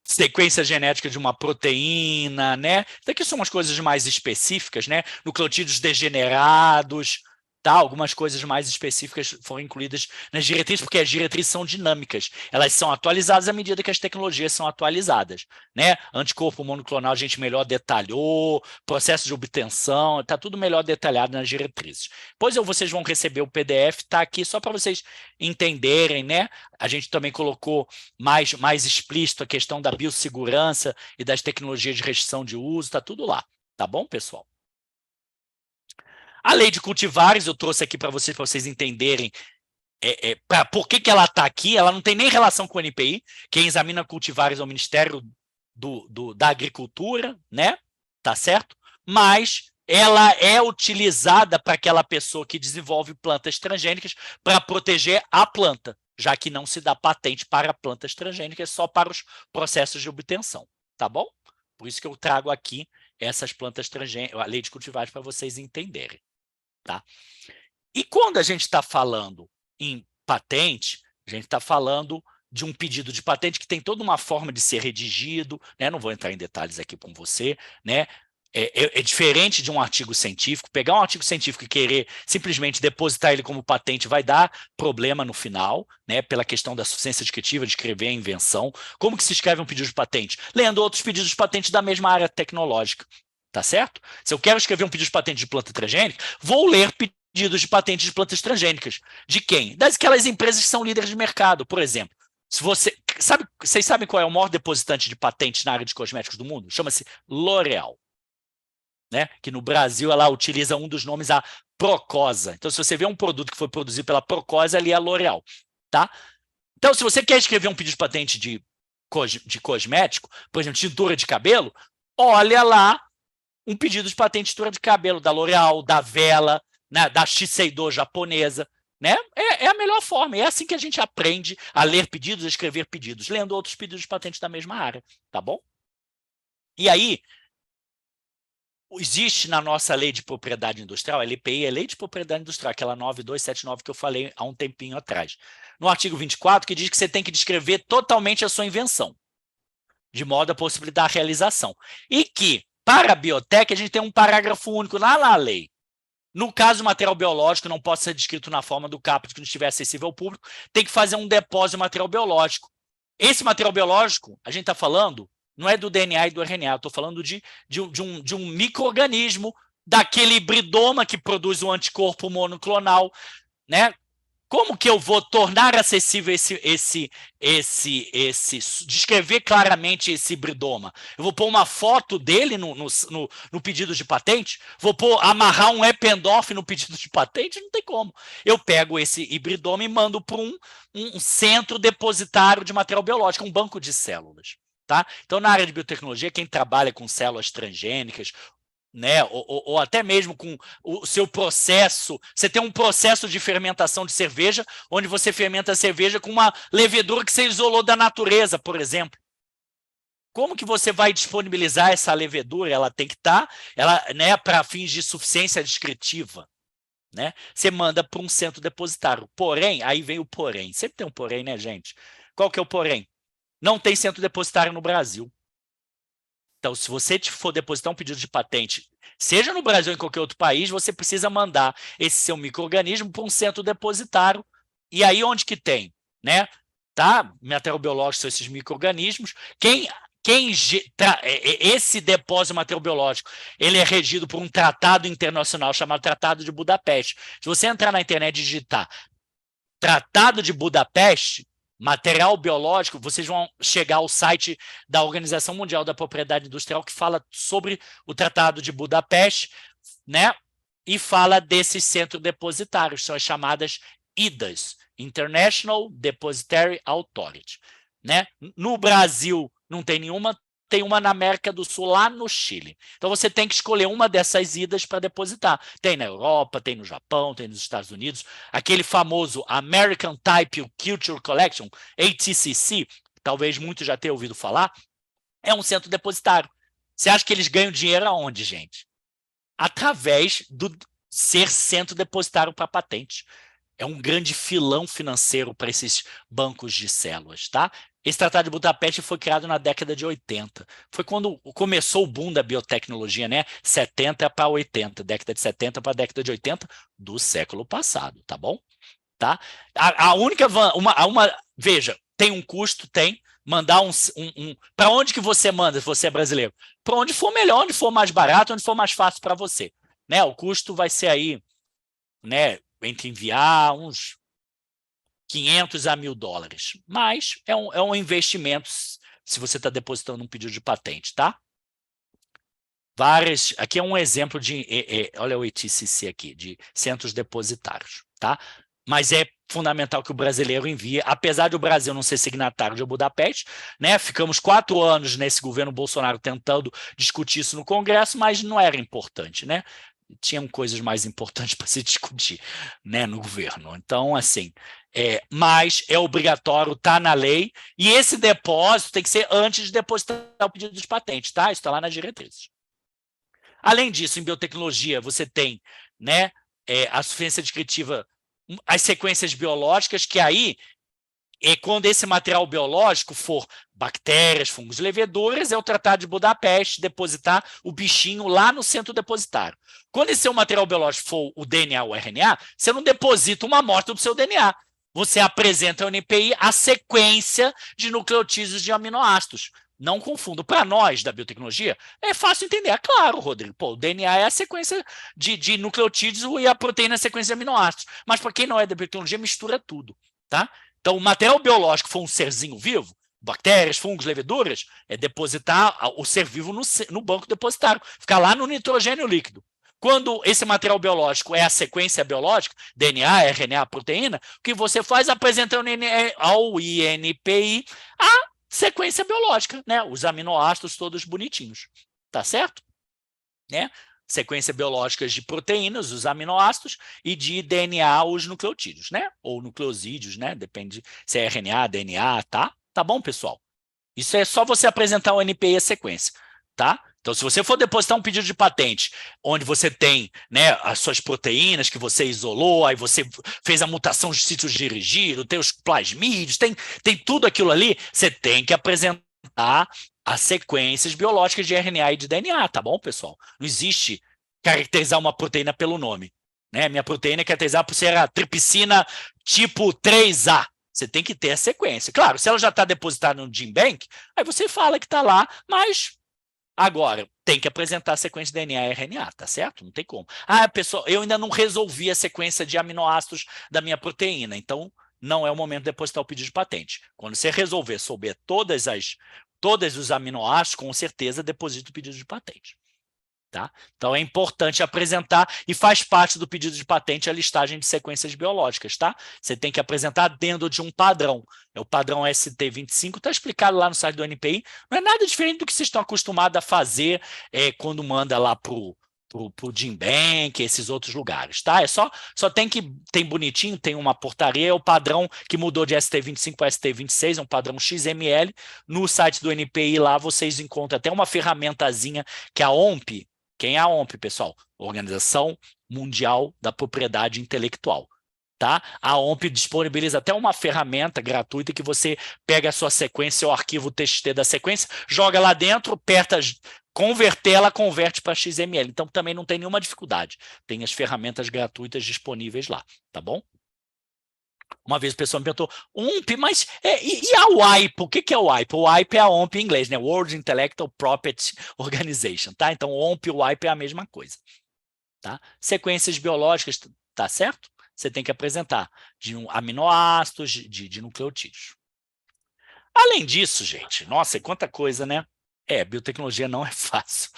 sequência genética de uma proteína, né? Isso aqui são umas coisas mais específicas, né? Nucleotídeos degenerados, tá? Algumas coisas mais específicas foram incluídas nas diretrizes, porque as diretrizes são dinâmicas. Elas são atualizadas à medida que as tecnologias são atualizadas, né? Anticorpo monoclonal a gente melhor detalhou, processo de obtenção, tá tudo melhor detalhado nas diretrizes. Depois vocês vão receber o PDF, tá aqui só para vocês entenderem, né? A gente também colocou mais explícito a questão da biossegurança e das tecnologias de restrição de uso, está tudo lá, Tá bom, pessoal? A lei de cultivares, eu trouxe aqui para vocês entenderem por que ela está aqui. Ela não tem nem relação com o NPI. Quem examina cultivares é o Ministério da Agricultura, né? Tá certo? Mas ela é utilizada para aquela pessoa que desenvolve plantas transgênicas para proteger a planta, já que não se dá patente para plantas transgênicas, só para os processos de obtenção, tá bom? Por isso que eu trago aqui essas plantas transgênicas, a lei de cultivares, para vocês entenderem, tá? E quando a gente está falando em patente, a gente está falando de um pedido de patente que tem toda uma forma de ser redigido, né? Não vou entrar em detalhes aqui com você, né? É diferente de um artigo científico. Pegar um artigo científico e querer simplesmente depositar ele como patente vai dar problema no final, né? Pela questão da suficiência descritiva, de escrever a invenção. Como que se escreve um pedido de patente? Lendo outros pedidos de patente da mesma área tecnológica, tá certo? Se eu quero escrever um pedido de patente de planta transgênica, vou ler pedidos de patente de plantas transgênicas. De quem? Daquelas empresas que são líderes de mercado, por exemplo. Se vocês sabem qual é o maior depositante de patentes na área de cosméticos do mundo? Chama-se L'Oréal. Né? Que no Brasil ela utiliza um dos nomes, a Procosa. Então, se você vê um produto que foi produzido pela Procosa, ali é a L'Oréal. Tá? Então, se você quer escrever um pedido de patente de cosmético, por exemplo, tintura de cabelo, olha lá um pedido de patente de tintura de cabelo da L'Oréal, da Vela, né, da Shiseido japonesa. Né? É a melhor forma. É assim que a gente aprende a ler pedidos, a escrever pedidos, lendo outros pedidos de patente da mesma área. Tá bom? E aí, existe na nossa lei de propriedade industrial, a LPI é Lei de Propriedade Industrial, aquela 9279 que eu falei há um tempinho atrás. No artigo 24, que diz que você tem que descrever totalmente a sua invenção, de modo a possibilitar a realização. E que, para a biotech, a gente tem um parágrafo único lá na lei. No caso, o material biológico não pode ser descrito na forma do caput que não estiver acessível ao público, tem que fazer um depósito de material biológico. Esse material biológico, a gente está falando, não é do DNA e do RNA, eu estou falando de um micro-organismo, daquele hibridoma que produz o anticorpo monoclonal, né? Como que eu vou tornar acessível descrever claramente esse hibridoma? Eu vou pôr uma foto dele no pedido de patente? Vou amarrar um Eppendorf no pedido de patente? Não tem como. Eu pego esse hibridoma e mando para um centro depositário de material biológico, um banco de células. Tá? Então, na área de biotecnologia, quem trabalha com células transgênicas, né? Ou até mesmo com o seu processo, você tem um processo de fermentação de cerveja, onde você fermenta a cerveja com uma levedura que você isolou da natureza, por exemplo. Como que você vai disponibilizar essa levedura? Ela tem que estar, né, para fins de suficiência descritiva. Né? Você manda para um centro depositário. Porém, aí vem o porém. Sempre tem um porém, né, gente? Qual que é o porém? Não tem centro depositário no Brasil. Então, se você for depositar um pedido de patente, seja no Brasil ou em qualquer outro país, você precisa mandar esse seu micro-organismo para um centro depositário. E aí, onde que tem? Né? Tá? Material biológico são esses micro-organismos. Esse depósito de material biológico, ele é regido por um tratado internacional chamado Tratado de Budapeste. Se você entrar na internet e digitar Tratado de Budapeste, material biológico, vocês vão chegar ao site da Organização Mundial da Propriedade Industrial, que fala sobre o Tratado de Budapeste, né? E fala desses centros depositários, são as chamadas IDAs, International Depositary Authority. Né? No Brasil não tem nenhuma, tem uma na América do Sul, lá no Chile. Então, você tem que escolher uma dessas idas para depositar. Tem na Europa, tem no Japão, tem nos Estados Unidos. Aquele famoso American Type Culture Collection, ATCC, talvez muitos já tenham ouvido falar, é um centro depositário. Você acha que eles ganham dinheiro aonde, gente? Através do ser centro depositário para patente. É um grande filão financeiro para esses bancos de células, tá? Esse Tratado de Budapeste foi criado na década de 80. Foi quando começou o boom da biotecnologia, né? 70 para 80, década de 70 para a década de 80 do século passado, tá bom? Tá? A única... veja, tem um custo, tem. Mandar para onde que você manda, se você é brasileiro? Para onde for melhor, onde for mais barato, onde for mais fácil para você. Né? O custo vai ser aí, né, entre enviar uns 500 a $1.000. Mas é um investimento se você está depositando um pedido de patente, tá? Aqui é um exemplo de, olha o ETCC aqui, de centros depositários, tá? Mas é fundamental que o brasileiro envie, apesar de o Brasil não ser signatário de Budapeste, né? Ficamos 4 anos nesse governo Bolsonaro tentando discutir isso no Congresso, mas não era importante, né? Tinham coisas mais importantes para se discutir, né, no governo. Então, assim, mas é obrigatório, está na lei, e esse depósito tem que ser antes de depositar o pedido de patente, tá? Isso está lá nas diretrizes. Além disso, em biotecnologia, você tem, né, a suficiência descritiva, as sequências biológicas, que aí, quando esse material biológico for bactérias, fungos, leveduras, é o Tratado de Budapeste depositar o bichinho lá no centro depositário. Quando esse seu material biológico for o DNA ou o RNA, você não deposita uma amostra do seu DNA. Você apresenta ao NPI a sequência de nucleotídeos de aminoácidos. Não confundo. Para nós, da biotecnologia, é fácil entender. É claro, Rodrigo. Pô, o DNA é a sequência de nucleotídeos e a proteína é a sequência de aminoácidos. Mas para quem não é da biotecnologia, mistura tudo, tá? Então, o material biológico for um serzinho vivo, bactérias, fungos, leveduras, é depositar o ser vivo no banco depositário, ficar lá no nitrogênio líquido. Quando esse material biológico é a sequência biológica, DNA, RNA, proteína, o que você faz apresentando ao INPI a sequência biológica, né? Os aminoácidos todos bonitinhos, tá certo? Né? Sequência biológicas de proteínas, os aminoácidos, e de DNA, os nucleotídeos, né? Ou nucleosídeos, né? Depende se é RNA, DNA, tá? Tá bom, pessoal? Isso é só você apresentar o NPI e a sequência, tá? Então, se você for depositar um pedido de patente, onde você tem, né, as suas proteínas que você isolou, aí você fez a mutação de sítios de giro, tem os plasmídeos, tem tudo aquilo ali, você tem que apresentar as sequências biológicas de RNA e de DNA, tá bom, pessoal? Não existe caracterizar uma proteína pelo nome, né? Minha proteína é caracterizada por ser a tripsina tipo 3A. Você tem que ter a sequência. Claro, se ela já está depositada no GenBank, aí você fala que está lá, mas agora tem que apresentar a sequência de DNA e RNA, tá certo? Não tem como. Ah, pessoal, eu ainda não resolvi a sequência de aminoácidos da minha proteína, então não é o momento de depositar o pedido de patente. Quando você resolver, souber todos os aminoácidos, com certeza deposita o pedido de patente. Tá? Então, é importante apresentar e faz parte do pedido de patente a listagem de sequências biológicas. Tá? Você tem que apresentar dentro de um padrão. O padrão ST25 está explicado lá no site do NPI. Não é nada diferente do que vocês estão acostumados a fazer quando manda lá para o GenBank, esses outros lugares, tá? Tem bonitinho, tem uma portaria, é o padrão que mudou de ST25 para ST26, é um padrão XML. No site do NPI lá vocês encontram até uma ferramentazinha que é a OMP. Quem é a OMP, pessoal? Organização Mundial da Propriedade Intelectual. Tá? A OMP disponibiliza até uma ferramenta gratuita que você pega a sua sequência, o arquivo TXT da sequência, joga lá dentro, aperta converter, ela converte para XML. Então, também não tem nenhuma dificuldade. Tem as ferramentas gratuitas disponíveis lá, tá bom? Uma vez a pessoa me perguntou, OMP, mas e a WIPO? O que é o WIPO? O WIPO é a OMP em inglês, né? World Intellectual Property Organization, tá? Então, OMP e o WIPO é a mesma coisa, tá? Sequências biológicas, tá certo? Você tem que apresentar de aminoácidos, de nucleotídeos. Além disso, gente, nossa, quanta coisa, né? Biotecnologia não é fácil.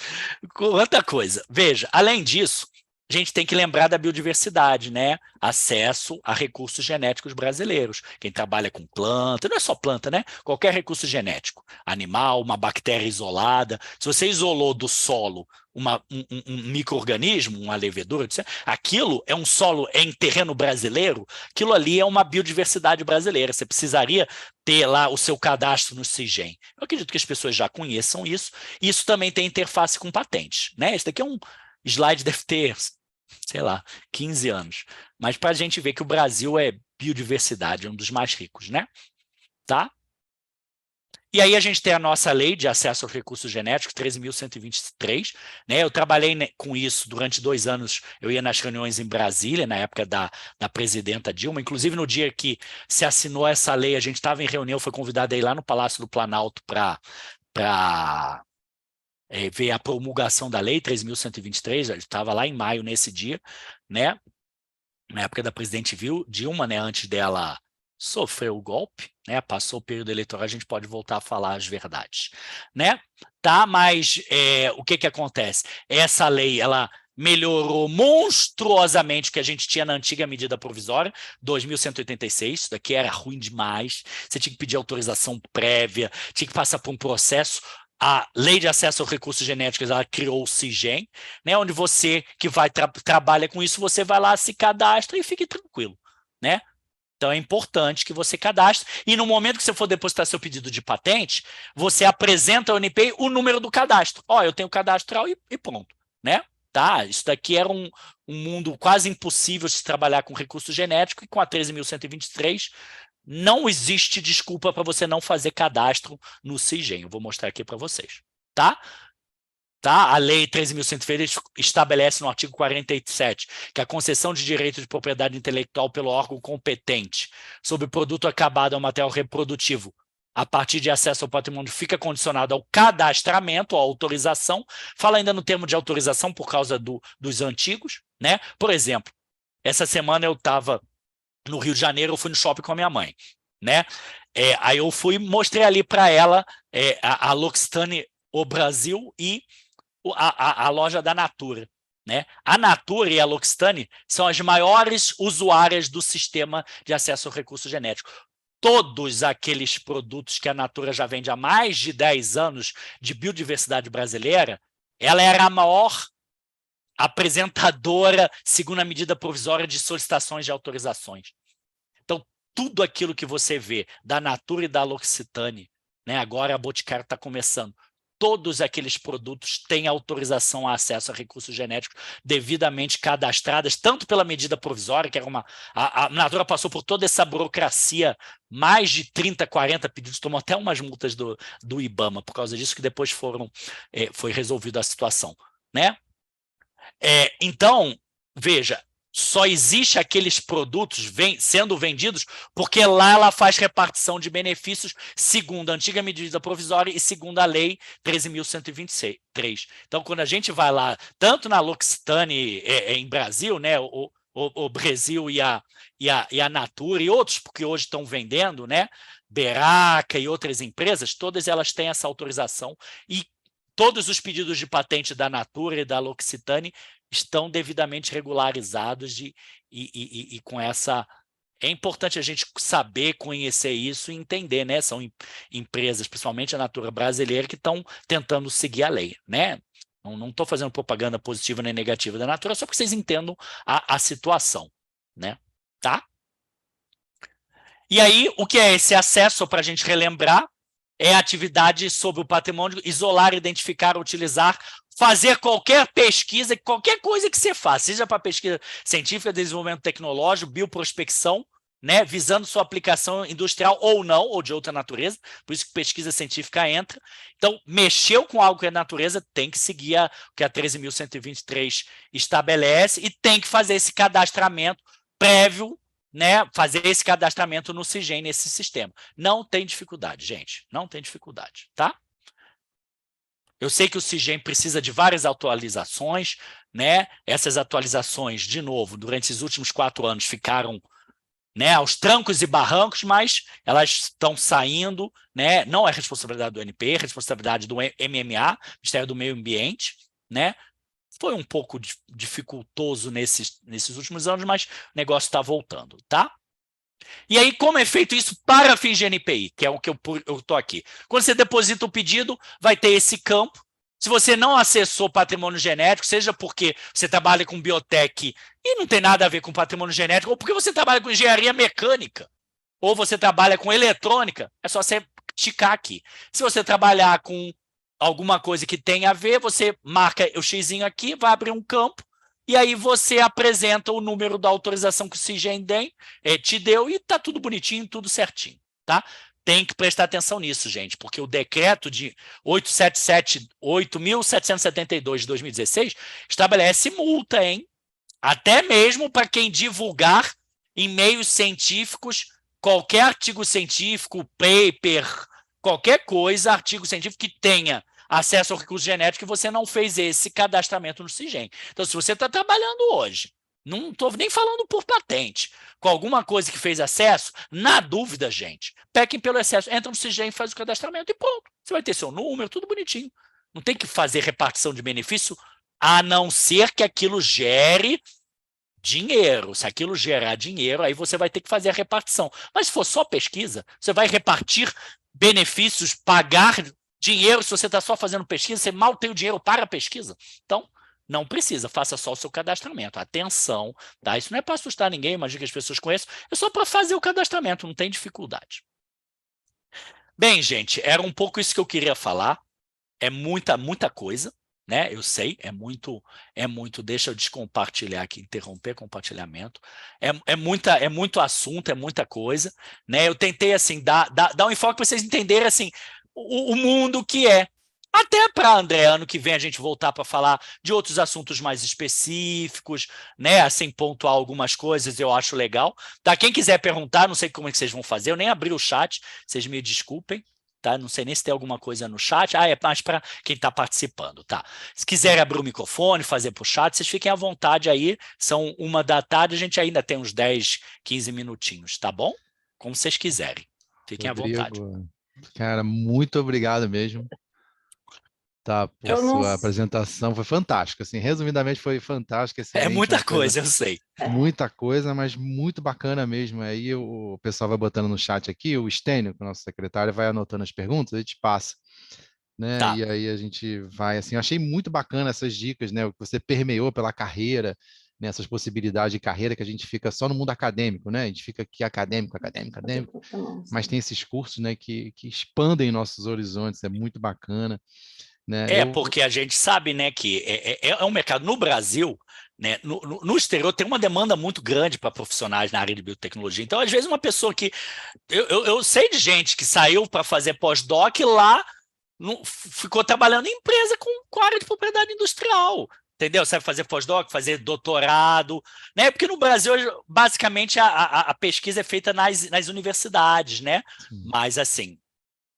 Quanta coisa. Veja, além disso, a gente tem que lembrar da biodiversidade, né? Acesso a recursos genéticos brasileiros. Quem trabalha com planta, não é só planta, né? Qualquer recurso genético. Animal, uma bactéria isolada. Se você isolou do solo um micro-organismo, uma levedura, aquilo é um solo em terreno brasileiro, aquilo ali é uma biodiversidade brasileira. Você precisaria ter lá o seu cadastro no CIGEM. Eu acredito que as pessoas já conheçam isso. Isso também tem interface com patentes, né? Esse daqui é um slide, deve ter, sei lá, 15 anos. Mas para a gente ver que o Brasil é biodiversidade, é um dos mais ricos, né? Tá? E aí a gente tem a nossa lei de acesso aos recursos genéticos, 13.123, né? Eu trabalhei com isso durante 2 anos, eu ia nas reuniões em Brasília, na época da presidenta Dilma, inclusive no dia que se assinou essa lei, a gente estava em reunião, foi convidado a ir lá no Palácio do Planalto para ver a promulgação da lei 3.123, eu estava lá em maio nesse dia, né? Na época da presidente Dilma, né? Antes dela sofreu o golpe, né? Passou o período eleitoral, a gente pode voltar a falar as verdades, né? Tá, mas o que que acontece? Essa lei, ela melhorou monstruosamente o que a gente tinha na antiga medida provisória, 2.186, isso daqui era ruim demais, você tinha que pedir autorização prévia, tinha que passar por um processo. A Lei de Acesso aos Recursos Genéticos, ela criou o CIGEM, né, onde você que vai trabalha com isso, você vai lá, se cadastra e fique tranquilo, né? Então, é importante que você cadastre, e no momento que você for depositar seu pedido de patente, você apresenta ao NPI o número do cadastro. Ó, eu tenho cadastral e pronto, né? Tá? Isso daqui era um mundo quase impossível de se trabalhar com recurso genético, e com a 13.123 não existe desculpa para você não fazer cadastro no CIGEM. Eu vou mostrar aqui para vocês, tá? Tá? A Lei 13.103 estabelece no artigo 47 que a concessão de direito de propriedade intelectual pelo órgão competente sobre produto acabado ao material reprodutivo a partir de acesso ao patrimônio fica condicionado ao cadastramento, à autorização. Fala ainda no termo de autorização por causa dos antigos, né? Por exemplo, essa semana eu estava no Rio de Janeiro, eu fui no shopping com a minha mãe, né? Aí eu fui, mostrei ali para ela a L'Occitane, o Brasil, e a loja da Natura, né? A Natura e a L'Occitane são as maiores usuárias do sistema de acesso ao recurso genético. Todos aqueles produtos que a Natura já vende há mais de 10 anos de biodiversidade brasileira, ela era a maior apresentadora, segundo a medida provisória, de solicitações de autorizações. Então, tudo aquilo que você vê da Natura e da L'Occitane, né? Agora a Boticário está começando, todos aqueles produtos têm autorização a acesso a recursos genéticos devidamente cadastradas, tanto pela medida provisória, que era a Natura passou por toda essa burocracia, mais de 30, 40 pedidos, tomou até umas multas do IBAMA, por causa disso, que depois foi resolvida a situação, né? Então, veja, só existe aqueles produtos sendo vendidos porque lá ela faz repartição de benefícios segundo a antiga medida provisória e segundo a Lei 13.123. Então, quando a gente vai lá, tanto na L'Occitane em Brasil, né, o Brasil e a Natura e outros, porque hoje estão vendendo, né, Beraca e outras empresas, todas elas têm essa autorização, e todos os pedidos de patente da Natura e da L'Occitane estão devidamente regularizados e com essa... É importante a gente saber, conhecer isso e entender, né? São empresas, principalmente a Natura brasileira, que estão tentando seguir a lei, né? Não estou fazendo propaganda positiva nem negativa da Natura, só para que vocês entendam a situação, né? Tá? E aí, o que é esse acesso, para a gente relembrar? É atividade sobre o patrimônio, isolar, identificar, utilizar, fazer qualquer pesquisa, qualquer coisa que você faça, seja para pesquisa científica, desenvolvimento tecnológico, bioprospecção, né, visando sua aplicação industrial ou não, ou de outra natureza, por isso que pesquisa científica entra. Então, mexeu com algo que é natureza, tem que seguir o que a 13.123 estabelece e tem que fazer esse cadastramento prévio, né, fazer esse cadastramento no CIGEM, nesse sistema. Não tem dificuldade, gente. Não tem dificuldade, tá? Eu sei que o CIGEM precisa de várias atualizações, né? Essas atualizações, de novo, durante esses últimos 4 anos ficaram, né, aos trancos e barrancos, mas elas estão saindo, né? Não é responsabilidade do NP, é responsabilidade do MMA, Ministério do Meio Ambiente, né? Foi um pouco dificultoso nesses últimos anos, mas o negócio está voltando, tá? E aí, como é feito isso para fins de NPI, que é o que eu estou aqui? Quando você deposita o pedido, vai ter esse campo. Se você não acessou patrimônio genético, seja porque você trabalha com biotech e não tem nada a ver com patrimônio genético, ou porque você trabalha com engenharia mecânica, ou você trabalha com eletrônica, é só você ticar aqui. Se você trabalhar com alguma coisa que tem a ver, você marca o xizinho aqui, vai abrir um campo, e aí você apresenta o número da autorização que o CIGEM te deu, e está tudo bonitinho, tudo certinho, tá? Tem que prestar atenção nisso, gente, porque o decreto de 8.772 de 2016 estabelece multa, hein? Até mesmo para quem divulgar em meios científicos qualquer artigo científico, paper, qualquer coisa, artigo científico que tenha acesso ao recurso genético e você não fez esse cadastramento no CIGEM. Então, se você está trabalhando hoje, não estou nem falando por patente, com alguma coisa que fez excesso, na dúvida, gente, pequem pelo excesso, entra no CISGEM e faz o cadastramento e pronto. Você vai ter seu número, tudo bonitinho. Não tem que fazer repartição de benefício, a não ser que aquilo gere dinheiro. Se aquilo gerar dinheiro, aí você vai ter que fazer a repartição. Mas se for só pesquisa, você vai repartir benefícios, pagar dinheiro. Se você está só fazendo pesquisa, você mal tem o dinheiro para a pesquisa. Então, não precisa, faça só o seu cadastramento. Atenção, tá? Isso não é para assustar ninguém, imagina que as pessoas conheçam, é só para fazer o cadastramento, não tem dificuldade. Bem, gente, era um pouco isso que eu queria falar. É muita coisa, né? Eu sei, é muito, deixa eu descompartilhar aqui, interromper compartilhamento. É muito assunto, é muita coisa, né? Eu tentei, assim, dar um enfoque para vocês entenderem, assim, o mundo que é. Até para, André, ano que vem a gente voltar para falar de outros assuntos mais específicos, né? Assim, pontuar algumas coisas, eu acho legal. Tá? Quem quiser perguntar, não sei como é que vocês vão fazer, eu nem abri o chat, vocês me desculpem. Tá? Não sei nem se tem alguma coisa no chat. É mais para quem está participando, tá? Se quiser abrir o microfone, fazer para o chat, vocês fiquem à vontade aí. São 1h da tarde, a gente ainda tem uns 10, 15 minutinhos, tá bom? Como vocês quiserem. Fiquem à vontade. Rodrigo, cara, muito obrigado mesmo. Tá, por sua apresentação foi fantástica, assim, resumidamente foi fantástica, É excelente, muita coisa, eu sei. muita coisa, mas muito bacana mesmo. Aí o pessoal vai botando no chat aqui, o Stênio, que é o nosso secretário, vai anotando as perguntas, a gente passa, né? Tá. E aí a gente vai, assim, eu achei muito bacana essas dicas, né? O que você permeou pela carreira, né? Essas possibilidades de carreira que a gente fica só no mundo acadêmico, né? A gente fica aqui acadêmico, mas tem esses cursos, né? Que expandem nossos horizontes, é muito bacana. Né? Porque a gente sabe, né, que é um mercado no Brasil, né, no exterior tem uma demanda muito grande para profissionais na área de biotecnologia. Então, às vezes, uma pessoa que... Eu sei de gente que saiu para fazer pós-doc lá, ficou trabalhando em empresa com área de propriedade industrial. Entendeu? Sabe fazer pós-doc, fazer doutorado, né? Porque no Brasil, basicamente, a pesquisa é feita nas universidades, né? Sim. Mas, assim,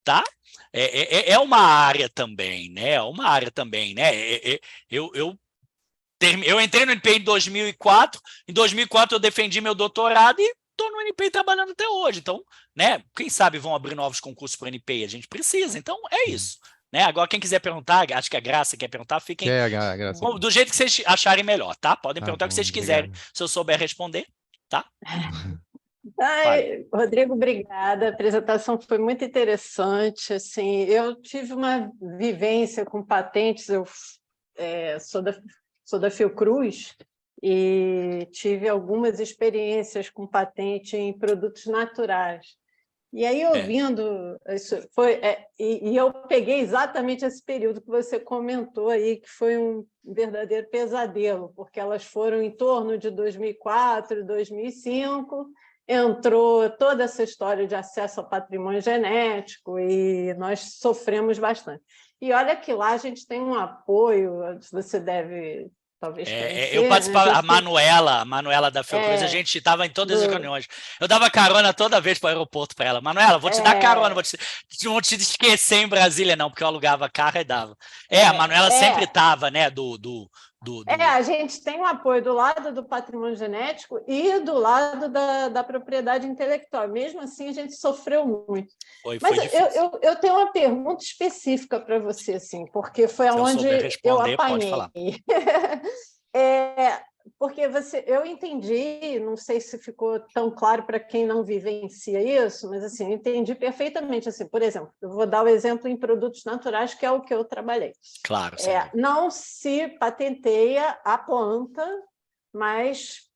tá? É uma área também, né? É uma área também, né? Eu entrei no NPI em 2004, em 2004 eu defendi meu doutorado e estou no NPI trabalhando até hoje. Então, né? Quem sabe vão abrir novos concursos para o NPI? A gente precisa. Então, é isso. Né? Agora, quem quiser perguntar, acho que a Graça quer perguntar, fiquem do jeito que vocês acharem melhor, tá? Podem perguntar o que vocês quiserem, se eu souber responder, tá? Rodrigo, obrigada. A apresentação foi muito interessante. Assim, eu tive uma vivência com patentes. Eu sou da Fiocruz e tive algumas experiências com patente em produtos naturais. E aí, ouvindo isso, e eu peguei exatamente esse período que você comentou aí, que foi um verdadeiro pesadelo, porque elas foram em torno de 2004, 2005, entrou toda essa história de acesso ao patrimônio genético e nós sofremos bastante. E olha que lá a gente tem um apoio, você deve... talvez conhecer, eu participava, né? a Manuela da Fiocruz, a gente estava em todas as reuniões. Eu dava carona toda vez para o aeroporto para ela. Manuela, vou te dar carona, vou te esquecer em Brasília, não, porque eu alugava carro e dava. A Manuela sempre estava, né, a gente tem um apoio do lado do patrimônio genético e do lado da propriedade intelectual. Mesmo assim, a gente sofreu muito. Mas eu tenho uma pergunta específica para você, assim, porque foi onde eu apanhei. Porque eu entendi, não sei se ficou tão claro para quem não vivencia isso, mas assim, eu entendi perfeitamente. Assim, por exemplo, eu vou dar o exemplo em produtos naturais, que é o que eu trabalhei. Claro. Não se patenteia a planta, mas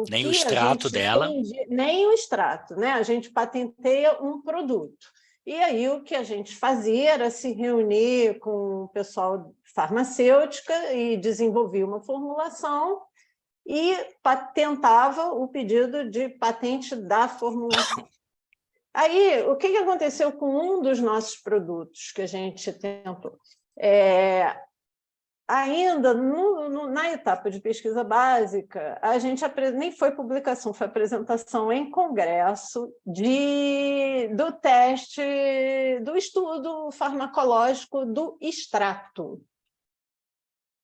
nem o extrato dela. Nem o extrato, né? A gente patenteia um produto. E aí o que a gente fazia era se reunir com o pessoal farmacêutica e desenvolvia uma formulação e patentava o pedido de patente da formulação. Aí, o que aconteceu com um dos nossos produtos que a gente tentou? Ainda na etapa de pesquisa básica, a gente nem foi publicação, foi apresentação em congresso do teste, do estudo farmacológico do extrato.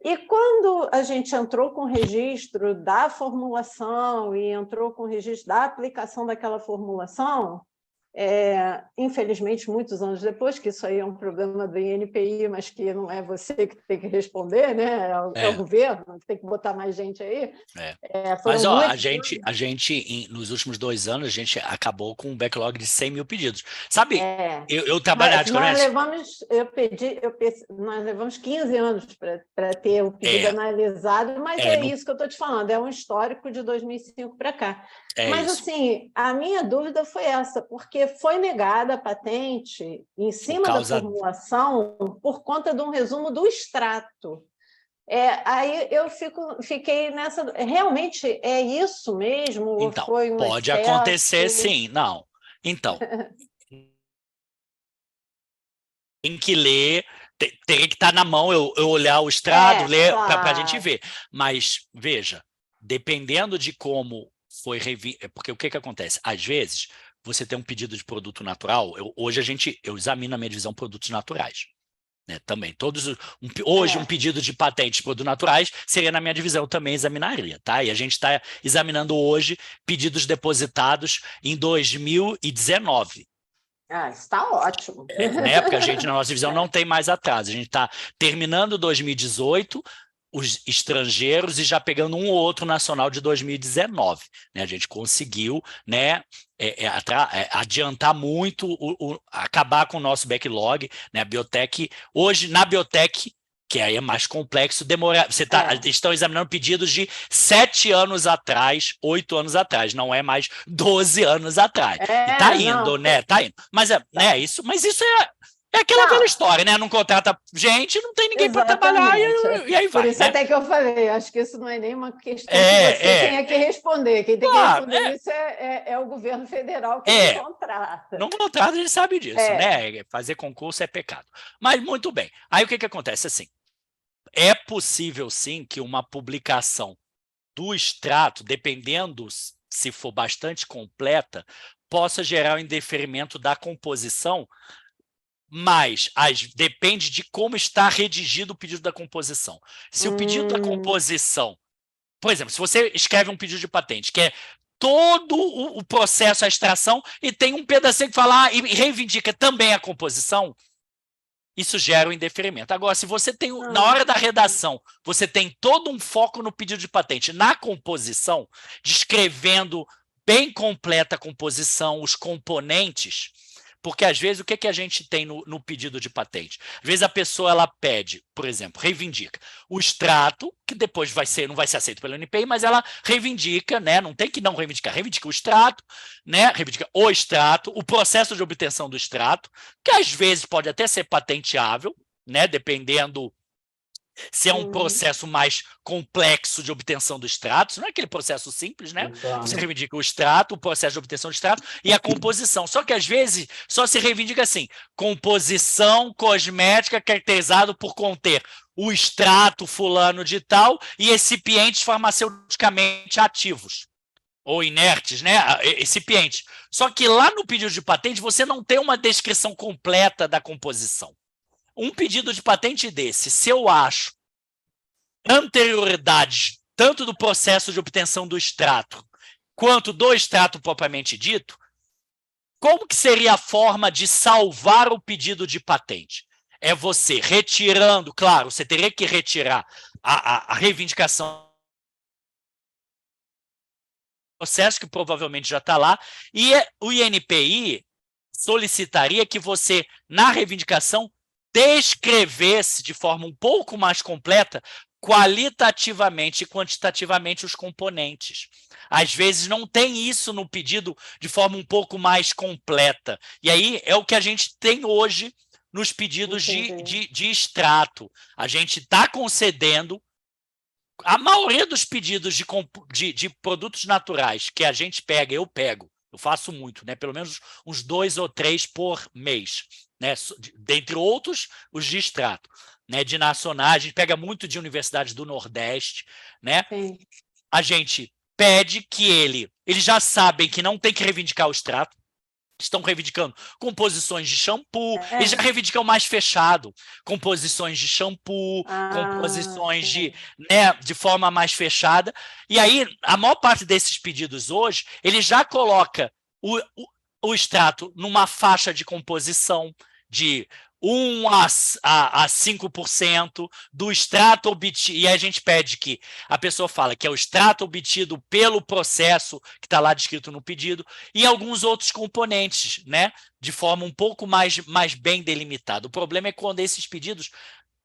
E quando a gente entrou com o registro da formulação e entrou com o registro da aplicação daquela formulação, infelizmente, muitos anos depois, que isso aí é um problema do INPI, mas que não é você que tem que responder, né? É o governo que tem que botar mais gente aí. Mas ó, a gente nos últimos 2 anos, a gente acabou com um backlog de 100 mil pedidos. Sabe, eu trabalho na nós levamos 15 anos para ter o pedido analisado, mas isso que eu estou te falando, é um histórico de 2005 para cá. Mas, assim, a minha dúvida foi essa, porque foi negada a patente em cima da formulação por conta de um resumo do extrato. Aí eu fiquei nessa... Realmente é isso mesmo? Então, ou foi um pode excesso? acontecer, sim. Não. Então, tem que ler, teria que estar na mão, eu olhar o extrato, ler, para a gente ver. Mas, veja, dependendo de como foi... Porque o que acontece? Às vezes, você tem um pedido de produto natural, hoje eu examino na minha divisão produtos naturais. Né, também, hoje um pedido de patente de produtos naturais seria na minha divisão, eu também examinaria, tá? E a gente está examinando hoje pedidos depositados em 2019. Isso está ótimo. Né, porque a gente, na nossa divisão, não tem mais atraso. A gente está terminando 2018, os estrangeiros, e já pegando um ou outro nacional de 2019. Né? A gente conseguiu, né, adiantar muito, acabar com o nosso backlog. Né? A biotech, hoje, na biotech, que aí é mais complexo, estão examinando pedidos de 7 anos atrás, 8 anos atrás, não é mais 12 anos atrás. E tá indo, né? Tá indo. Mas isso é aquela velha história, né? Não contrata gente, não tem ninguém para trabalhar e aí vai. Por isso, né? Até que eu falei, acho que isso não é nenhuma questão que você tenha que responder. Quem tem que responder isso é o governo federal que não contrata. Não contrata, a gente sabe disso, né? Fazer concurso é pecado. Mas muito bem. Aí o que acontece? Assim, é possível, sim, que uma publicação do extrato, dependendo se for bastante completa, possa gerar o indeferimento da composição, mas depende de como está redigido o pedido da composição. Se o pedido da composição, por exemplo, se você escreve um pedido de patente, que é todo o processo, a extração, e tem um pedacinho que fala e reivindica também a composição, isso gera um indeferimento. Agora, se você tem, na hora da redação, você tem todo um foco no pedido de patente, na composição, descrevendo bem completa a composição, os componentes, porque, às vezes, o que a gente tem no pedido de patente? Às vezes, a pessoa ela pede, por exemplo, reivindica o extrato, que depois não vai ser aceito pelo NPI, mas ela reivindica, né? Não tem que não reivindicar, reivindica o extrato, né? Reivindica o extrato, o processo de obtenção do extrato, que às vezes pode até ser patenteável, né? Dependendo se é um processo mais complexo de obtenção do extrato, isso não é aquele processo simples, né? Você reivindica o extrato, o processo de obtenção do extrato e a composição. Só que, às vezes, só se reivindica assim, composição cosmética caracterizado por conter o extrato fulano de tal e excipientes farmaceuticamente ativos ou inertes, né? Excipientes. Só que lá no pedido de patente você não tem uma descrição completa da composição. Um pedido de patente desse, se eu acho anterioridades tanto do processo de obtenção do extrato quanto do extrato propriamente dito, como que seria a forma de salvar o pedido de patente? É você retirando, claro, você teria que retirar a reivindicação do processo, que provavelmente já está lá, e o INPI solicitaria que você, na reivindicação, descrevesse de forma um pouco mais completa, qualitativamente e quantitativamente, os componentes. Às vezes não tem isso no pedido de forma um pouco mais completa. E aí é o que a gente tem hoje nos pedidos de extrato. A gente está concedendo a maioria dos pedidos de produtos naturais que a gente pega, eu faço muito, né? Pelo menos uns 2 ou 3 por mês. Né, dentre outros, os de extrato, né, de nacionais, a gente pega muito de universidades do Nordeste, né? A gente pede que eles já sabem que não tem que reivindicar o extrato, estão reivindicando composições de shampoo, eles já reivindicam mais fechado, composições de shampoo, composições de forma mais fechada, e aí a maior parte desses pedidos hoje, ele já coloca o extrato numa faixa de composição de 1 a 5% do extrato obtido, e a gente pede que a pessoa fala que é o extrato obtido pelo processo que está lá descrito no pedido, e alguns outros componentes, né, de forma um pouco mais bem delimitada. O problema é quando esses pedidos,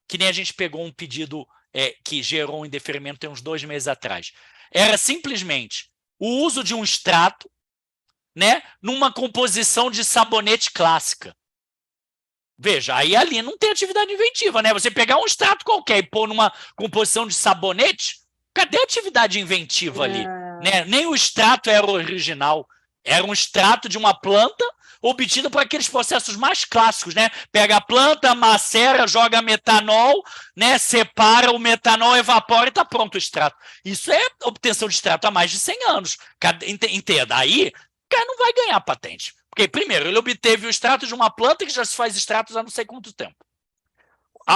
que nem a gente pegou um pedido que gerou um indeferimento tem uns 2 meses atrás, era simplesmente o uso de um extrato, né, numa composição de sabonete clássica. Veja, aí ali não tem atividade inventiva, né? Você pegar um extrato qualquer e pôr numa composição de sabonete, cadê a atividade inventiva ali? Né? Nem o extrato era original, era um extrato de uma planta obtido por aqueles processos mais clássicos, né? Pega a planta, macera, joga metanol, né? Separa o metanol, evapora e está pronto o extrato. Isso é obtenção de extrato há mais de 100 anos. Entenda, aí o cara não vai ganhar patente. Porque, primeiro, ele obteve o extrato de uma planta que já se faz extratos há não sei quanto tempo.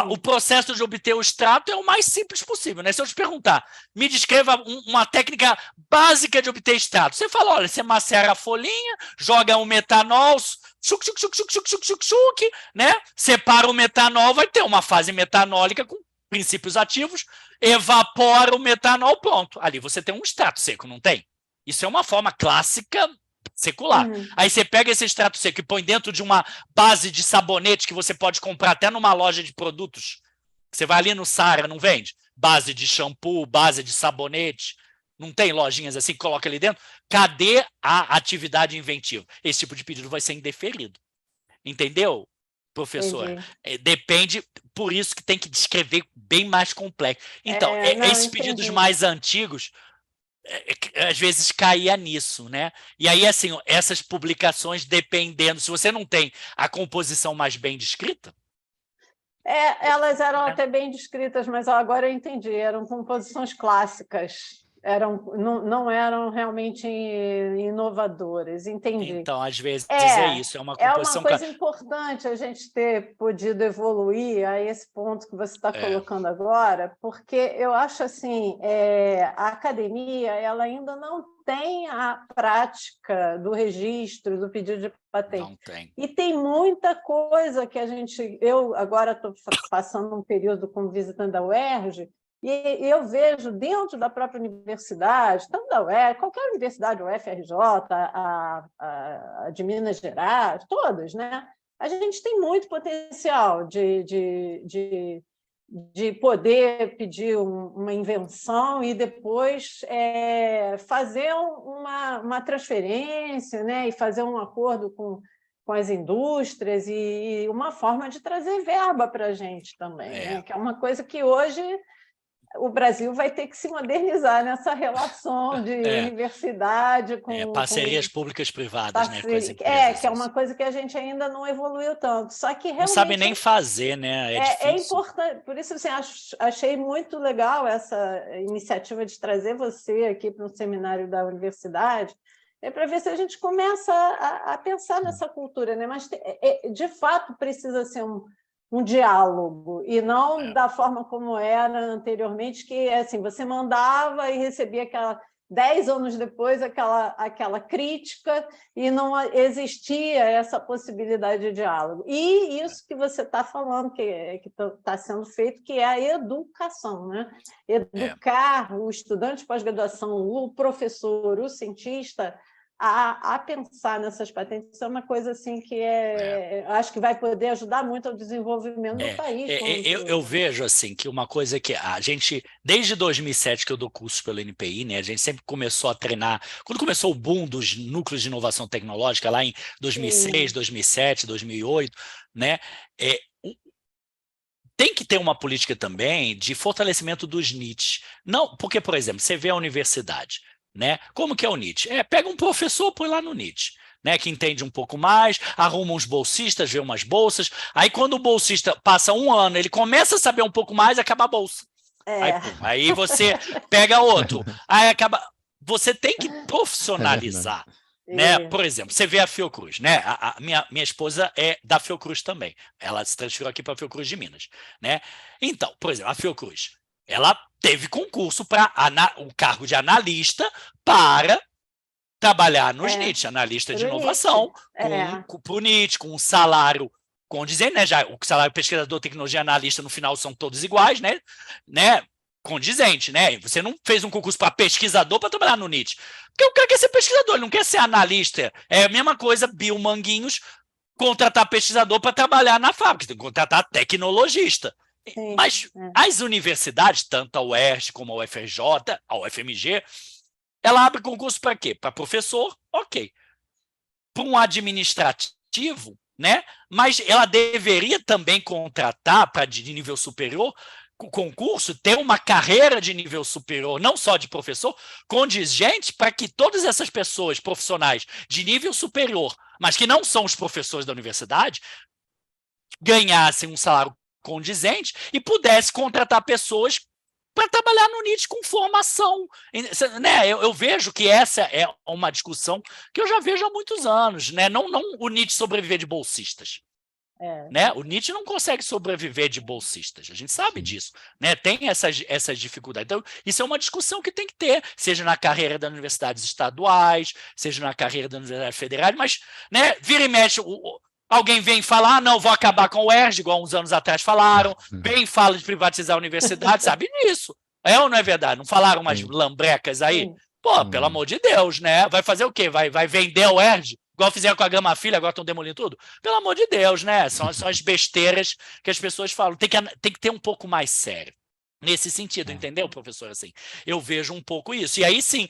O processo de obter o extrato é o mais simples possível, né? Se eu te perguntar, me descreva uma técnica básica de obter extrato. Você fala, olha, você macera a folhinha, joga um metanol, né? Separa o metanol, vai ter uma fase metanólica com princípios ativos, evapora o metanol, pronto. Ali você tem um extrato seco, não tem? Isso é uma forma clássica secular. Aí você pega esse extrato seco e põe dentro de uma base de sabonete que você pode comprar até numa loja de produtos. Você vai ali no Saara, não vende? Base de shampoo, base de sabonete. Não tem lojinhas assim que coloca ali dentro? Cadê a atividade inventiva? Esse tipo de pedido vai ser indeferido. Entendeu, professora? Depende, por isso que tem que descrever bem mais complexo. Então, esses pedidos mais antigos, às vezes caía nisso, né? E aí, assim, essas publicações, dependendo, se você não tem a composição mais bem descrita... elas eram até bem descritas, mas agora eu entendi, eram composições clássicas, não eram realmente inovadoras, entendi. Então, às vezes, é isso, é uma composição... É uma coisa importante a gente ter podido evoluir a esse ponto que você está colocando agora, porque eu acho assim, a academia ela ainda não tem a prática do registro, do pedido de patente. Não tem. E tem muita coisa que eu agora estou passando um período como visitante da UERJ, e eu vejo dentro da própria universidade, tanto da UERJ, qualquer universidade, o UFRJ, a de Minas Gerais, todas, né? A gente tem muito potencial de poder pedir uma invenção e depois fazer uma transferência, né? E fazer um acordo com as indústrias e uma forma de trazer verba para a gente também, né? Que é uma coisa que hoje o Brasil vai ter que se modernizar nessa relação de universidade com... parcerias públicas-privadas, né? Com as empresas, que é uma coisa que a gente ainda não evoluiu tanto. Só que realmente... Não sabe nem fazer, né? É importante. Por isso, assim, achei muito legal essa iniciativa de trazer você aqui para um seminário da universidade, para ver se a gente começa a pensar nessa cultura, né? Mas, de fato, precisa ser um diálogo, e não da forma como era anteriormente, que assim, você mandava e recebia 10 anos depois aquela crítica e não existia essa possibilidade de diálogo. E isso que você está falando, que está sendo feito, que é a educação, né? Educar o estudante de pós-graduação, o professor, o cientista, a pensar nessas patentes é uma coisa assim que acho que vai poder ajudar muito ao desenvolvimento do país. Eu vejo assim que uma coisa que a gente, desde 2007 que eu dou curso pelo NPI, né, a gente sempre começou a treinar, quando começou o boom dos núcleos de inovação tecnológica, lá em 2006, 2007, 2008, né, tem que ter uma política também de fortalecimento dos NITs. Não, porque, por exemplo, você vê a universidade, né? Como que é o NIT? Pega um professor, põe lá no NIT, né? Que entende um pouco mais, arruma uns bolsistas, vê umas bolsas. Aí, quando o bolsista passa 1 ano, ele começa a saber um pouco mais, acaba a bolsa. Aí você pega outro. Aí acaba... Você tem que profissionalizar. né? Por exemplo, você vê a Fiocruz, né? A minha esposa é da Fiocruz também. Ela se transferiu aqui para a Fiocruz de Minas, né? Então, por exemplo, a Fiocruz, ela teve concurso para o cargo de analista para trabalhar nos NIT, analista de inovação, para o NIT, com um salário condizente, né? Já, o salário pesquisador, tecnologia, analista, no final são todos iguais, né? Condizente, né? Você não fez um concurso para pesquisador para trabalhar no NIT. Porque o cara quer ser pesquisador, ele não quer ser analista. É a mesma coisa, Bill Manguinhos, contratar pesquisador para trabalhar na fábrica, tem que contratar tecnologista. Sim, mas as universidades, tanto a UERJ como a UFRJ, a UFMG, ela abre concurso para quê? Para professor, ok. Para um administrativo, né? Mas ela deveria também contratar para de nível superior o concurso, ter uma carreira de nível superior, não só de professor, contingente para que todas essas pessoas profissionais de nível superior, mas que não são os professores da universidade, ganhassem um salário condizente e pudesse contratar pessoas para trabalhar no NIT com formação. Né? Eu vejo que essa é uma discussão que eu já vejo há muitos anos. Né? Não o NIT sobreviver de bolsistas. Né? O NIT não consegue sobreviver de bolsistas. A gente sabe disso. Né? Tem essas dificuldades. Então, isso é uma discussão que tem que ter, seja na carreira das universidades estaduais, seja na carreira das universidades federais, mas, né, vira e mexe... Alguém vem falar, não, vou acabar com o UERJ, igual uns anos atrás falaram, vem e fala de privatizar a universidade, sabe disso. É ou não é verdade? Não falaram umas lambrecas aí? Pô, pelo amor de Deus, né? Vai fazer o quê? Vai vender o UERJ? Igual fizeram com a Gama Filha, agora estão demolindo tudo? Pelo amor de Deus, né? São as besteiras que as pessoas falam. Tem que ter um pouco mais sério. Nesse sentido, entendeu, professor? Assim, eu vejo um pouco isso. E aí, sim,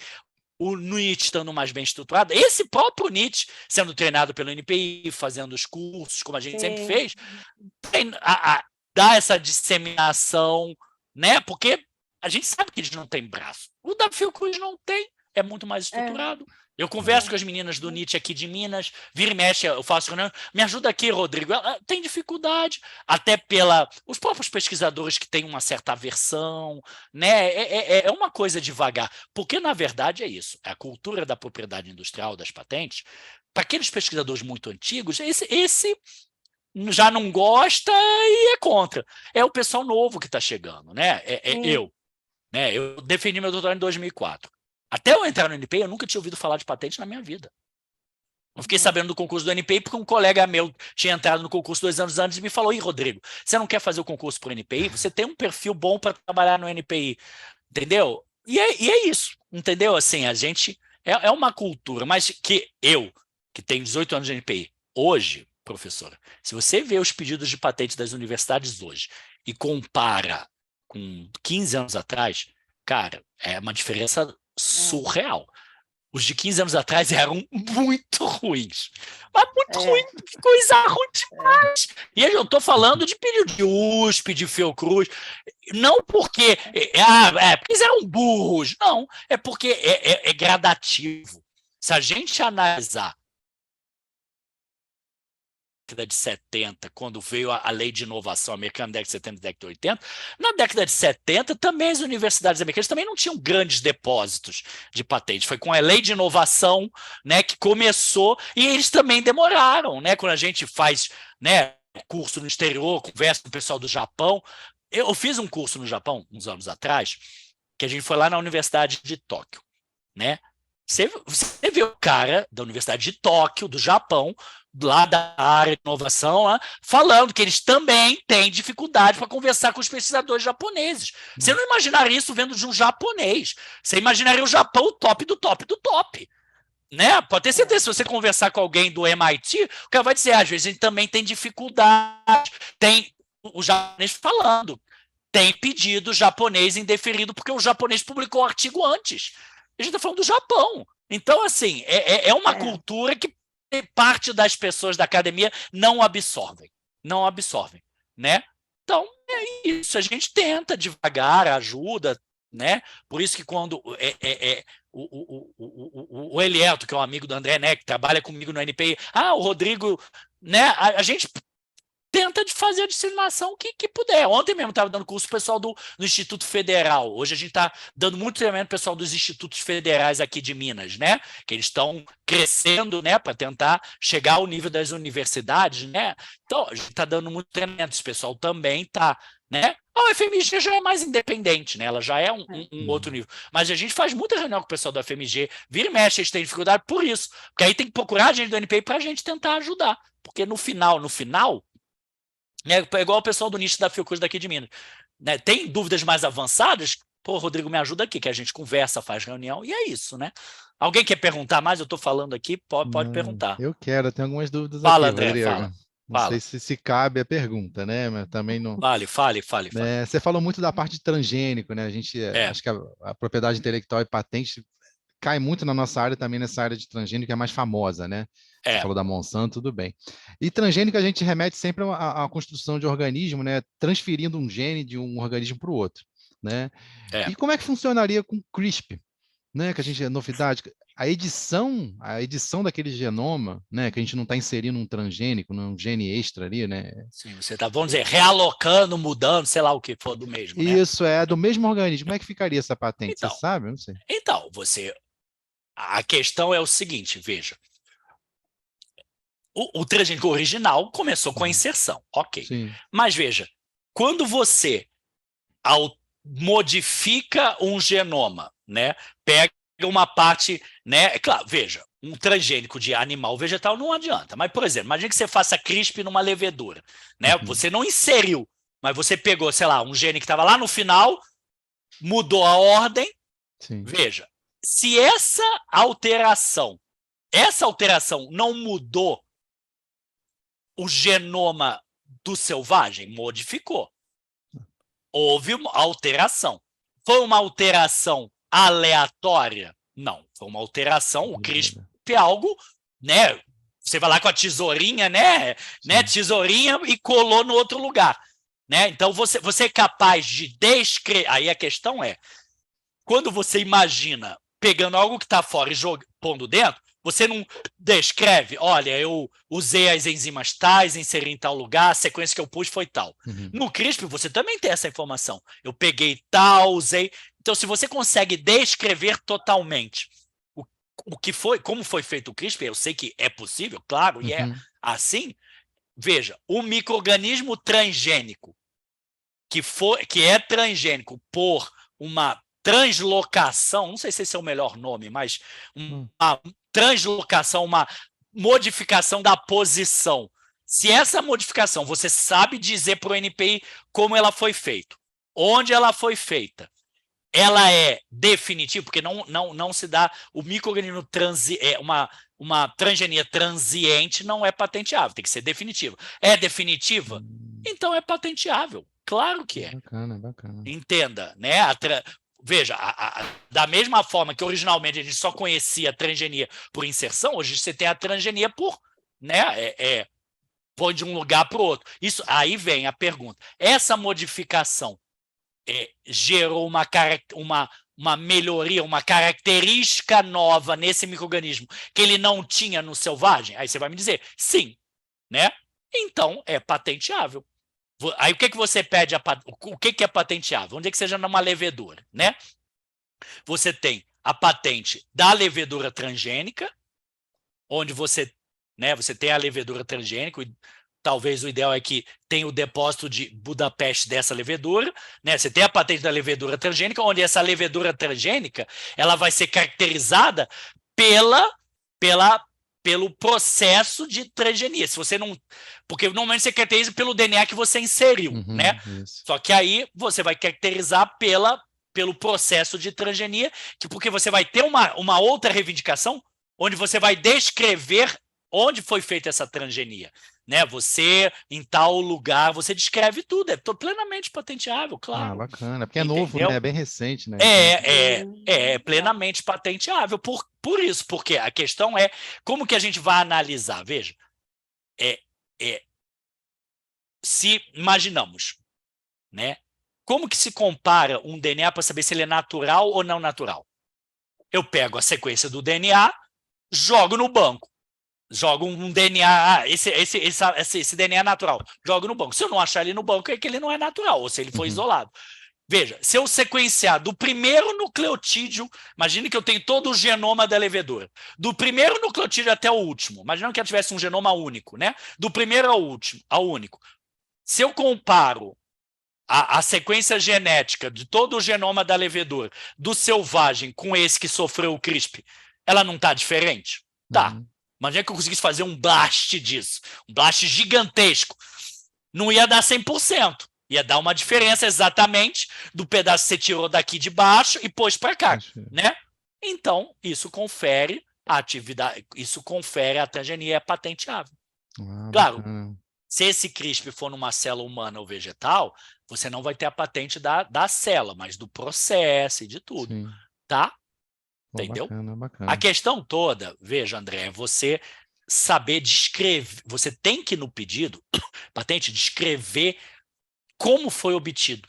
o NIT estando mais bem estruturado, esse próprio NIT sendo treinado pelo NPI, fazendo os cursos, como a gente sempre fez, dá essa disseminação, né? Porque a gente sabe que eles não têm braço. O da Fiocruz não tem, é muito mais estruturado. Eu converso com as meninas do NIT aqui de Minas, vira e mexe, eu faço reunião, me ajuda aqui, Rodrigo. Ela tem dificuldade, até os próprios pesquisadores que têm uma certa aversão, né? É uma coisa devagar, porque na verdade é isso, a cultura da propriedade industrial, das patentes, para aqueles pesquisadores muito antigos, esse já não gosta e é contra. É o pessoal novo que está chegando, né? Eu defendi meu doutorado em 2004. Até eu entrar no NPI, eu nunca tinha ouvido falar de patente na minha vida. Eu fiquei sabendo do concurso do NPI porque um colega meu tinha entrado no concurso 2 anos antes e me falou: Rodrigo, você não quer fazer o concurso para o NPI? Você tem um perfil bom para trabalhar no NPI. Entendeu? E é isso, entendeu? Assim, a gente... É uma cultura, mas que tenho 18 anos de NPI, hoje, professora, se você vê os pedidos de patente das universidades hoje e compara com 15 anos atrás, cara, é uma diferença surreal. Os de 15 anos atrás eram muito ruins. Mas muito ruim, coisa ruim demais. E eu estou falando de pedido de USP, de Fiocruz, não porque porque eles eram burros, não, é porque é gradativo. Se a gente analisar década de 70, quando veio a lei de inovação americana, década de 70 e década de 80, na década de 70 também as universidades americanas também não tinham grandes depósitos de patente. Foi com a lei de inovação, né, que começou, e eles também demoraram, né? Quando a gente faz, né, curso no exterior, conversa com o pessoal do Japão. Eu fiz um curso no Japão, uns anos atrás, que a gente foi lá na Universidade de Tóquio, né? Você vê o cara da Universidade de Tóquio, do Japão, lá da área de inovação, lá, falando que eles também têm dificuldade para conversar com os pesquisadores japoneses. Você não imaginaria isso vendo de um japonês. Você imaginaria o Japão o top do top do top. Né? Pode ter certeza, se você conversar com alguém do MIT, o cara vai dizer, às vezes a gente também tem dificuldade, tem o japonês falando, tem pedido japonês indeferido, porque o japonês publicou o artigo antes. A gente está falando do Japão. Então, assim, é uma cultura que parte das pessoas da academia não absorvem. Não absorvem, né? Então, é isso. A gente tenta devagar, ajuda, né? Por isso que quando o Elieto, que é um amigo do André, né, que trabalha comigo no NPI, o Rodrigo, né? A gente tenta de fazer a disseminação que puder. Ontem mesmo estava dando curso pro pessoal do Instituto Federal. Hoje a gente está dando muito treinamento pro pessoal dos institutos federais aqui de Minas, né? Que eles estão crescendo, né, para tentar chegar ao nível das universidades, né? Então, a gente está dando muito treinamento, esse pessoal também está, né? A UFMG já é mais independente, né? Ela já é um outro nível. Mas a gente faz muita reunião com o pessoal da UFMG, vira e mexe, a gente tem dificuldade por isso. Porque aí tem que procurar a gente do NPI para a gente tentar ajudar. Porque no final, né, é igual o pessoal do nicho da Fiocruz daqui de Minas. Né? Tem dúvidas mais avançadas? Pô, Rodrigo, me ajuda aqui, que a gente conversa, faz reunião, e é isso, né? Alguém quer perguntar mais? Eu estou falando aqui, pode perguntar. Eu tenho algumas dúvidas fala, aqui, André, Rodrigo. fala. Não sei se cabe a pergunta, né? Mas também não. Fale. Né? Você falou muito da parte de transgênico, né? A gente acho que a propriedade intelectual e patente cai muito na nossa área também, nessa área de transgênico, que é mais famosa, né? Você falou da Monsanto, tudo bem. E transgênico a gente remete sempre à construção de organismo, né? Transferindo um gene de um organismo para o outro, né? E como é que funcionaria com CRISPR, né? Que a gente é novidade. A edição daquele genoma, né? Que a gente não está inserindo um transgênico, um gene extra ali, né? Sim, você está, vamos dizer, realocando, mudando, sei lá o que for do mesmo, né? Isso, é do mesmo organismo. Como é que ficaria essa patente? Então, você sabe? Eu não sei. Então, a questão é o seguinte, veja. O transgênico original começou com a inserção, ok. Sim. Mas veja, quando você modifica um genoma, né? Pega uma parte, né? É claro, veja, um transgênico de animal ou vegetal não adianta. Mas, por exemplo, imagine que você faça CRISPR numa levedura, né? Você não inseriu, mas você pegou, sei lá, um gene que estava lá no final, mudou a ordem. Sim. Veja, se essa alteração não mudou o genoma do selvagem, modificou. Houve uma alteração. Foi uma alteração aleatória? Não. Foi uma alteração. O CRISPR é algo, né? Você vai lá com a tesourinha, né? Tesourinha e colou no outro lugar. Né? Então, você é capaz de descrever. Aí a questão é: quando você imagina pegando algo que está fora e pondo dentro, você não descreve, olha, eu usei as enzimas tais, inseri em tal lugar, a sequência que eu pus foi tal. No CRISPR, você também tem essa informação. Eu peguei tal, usei. Então, se você consegue descrever totalmente o que foi, como foi feito o CRISPR, eu sei que é possível, claro, e é assim. Veja, o micro-organismo transgênico, que é transgênico por uma translocação, não sei se esse é o melhor nome, mas uma translocação, uma modificação da posição. Se essa modificação, você sabe dizer para o NPI como ela foi feita, onde ela foi feita, ela é definitiva, porque não se dá o micro-organismo uma transgenia transiente não é patenteável, tem que ser definitiva. É definitiva? Então é patenteável. Claro que é. Bacana. Entenda, né? Veja, da mesma forma que originalmente a gente só conhecia a transgenia por inserção, hoje você tem a transgenia por, né? Foi de um lugar para o outro. Isso, aí vem a pergunta. Essa modificação gerou uma melhoria, uma característica nova nesse micro-organismo que ele não tinha no selvagem? Aí você vai me dizer, sim, né? Então é patenteável. Aí o que você pede? O que é patenteável? Vamos dizer que seja numa levedura, né? Você tem a patente da levedura transgênica, onde você tem a levedura transgênica, talvez o ideal é que tenha o depósito de Budapeste dessa levedura, né? Você tem a patente da levedura transgênica, onde essa levedura transgênica ela vai ser caracterizada pelo processo de transgenia. Se você não, porque normalmente você caracteriza pelo DNA que você inseriu, né? Isso. Só que aí você vai caracterizar pelo processo de transgenia, porque você vai ter uma outra reivindicação onde você vai descrever onde foi feita essa transgenia, né? Você, em tal lugar, você descreve tudo, é plenamente patenteável, claro. Bacana, porque é novo, né? É bem recente, né? É plenamente patenteável por isso, porque a questão é como que a gente vai analisar, veja, se imaginamos, né? Como que se compara um DNA para saber se ele é natural ou não natural? Eu pego a sequência do DNA, jogo no banco. jogo um DNA, esse DNA é natural, jogo no banco. Se eu não achar ele no banco, é que ele não é natural, ou se ele foi isolado. Veja, se eu sequenciar do primeiro nucleotídeo, imagine que eu tenho todo o genoma da levedura, do primeiro nucleotídeo até o último, imagina que eu tivesse um genoma único, né? Do primeiro ao último, ao único. Se eu comparo a sequência genética de todo o genoma da levedura, do selvagem com esse que sofreu o CRISP, ela não está diferente? Tá. Imagina que eu conseguisse fazer um blast disso, um blast gigantesco. Não ia dar 100%. Ia dar uma diferença exatamente do pedaço que você tirou daqui de baixo e pôs para cá, né? Então, isso confere a atividade, isso confere a transgenia, é patenteável. Claro, se esse CRISP for numa célula humana ou vegetal, você não vai ter a patente da célula, mas do processo e de tudo, tá? Entendeu? Bacana. A questão toda, veja, André, é você saber descrever, você tem que, no pedido, patente, descrever como foi obtido,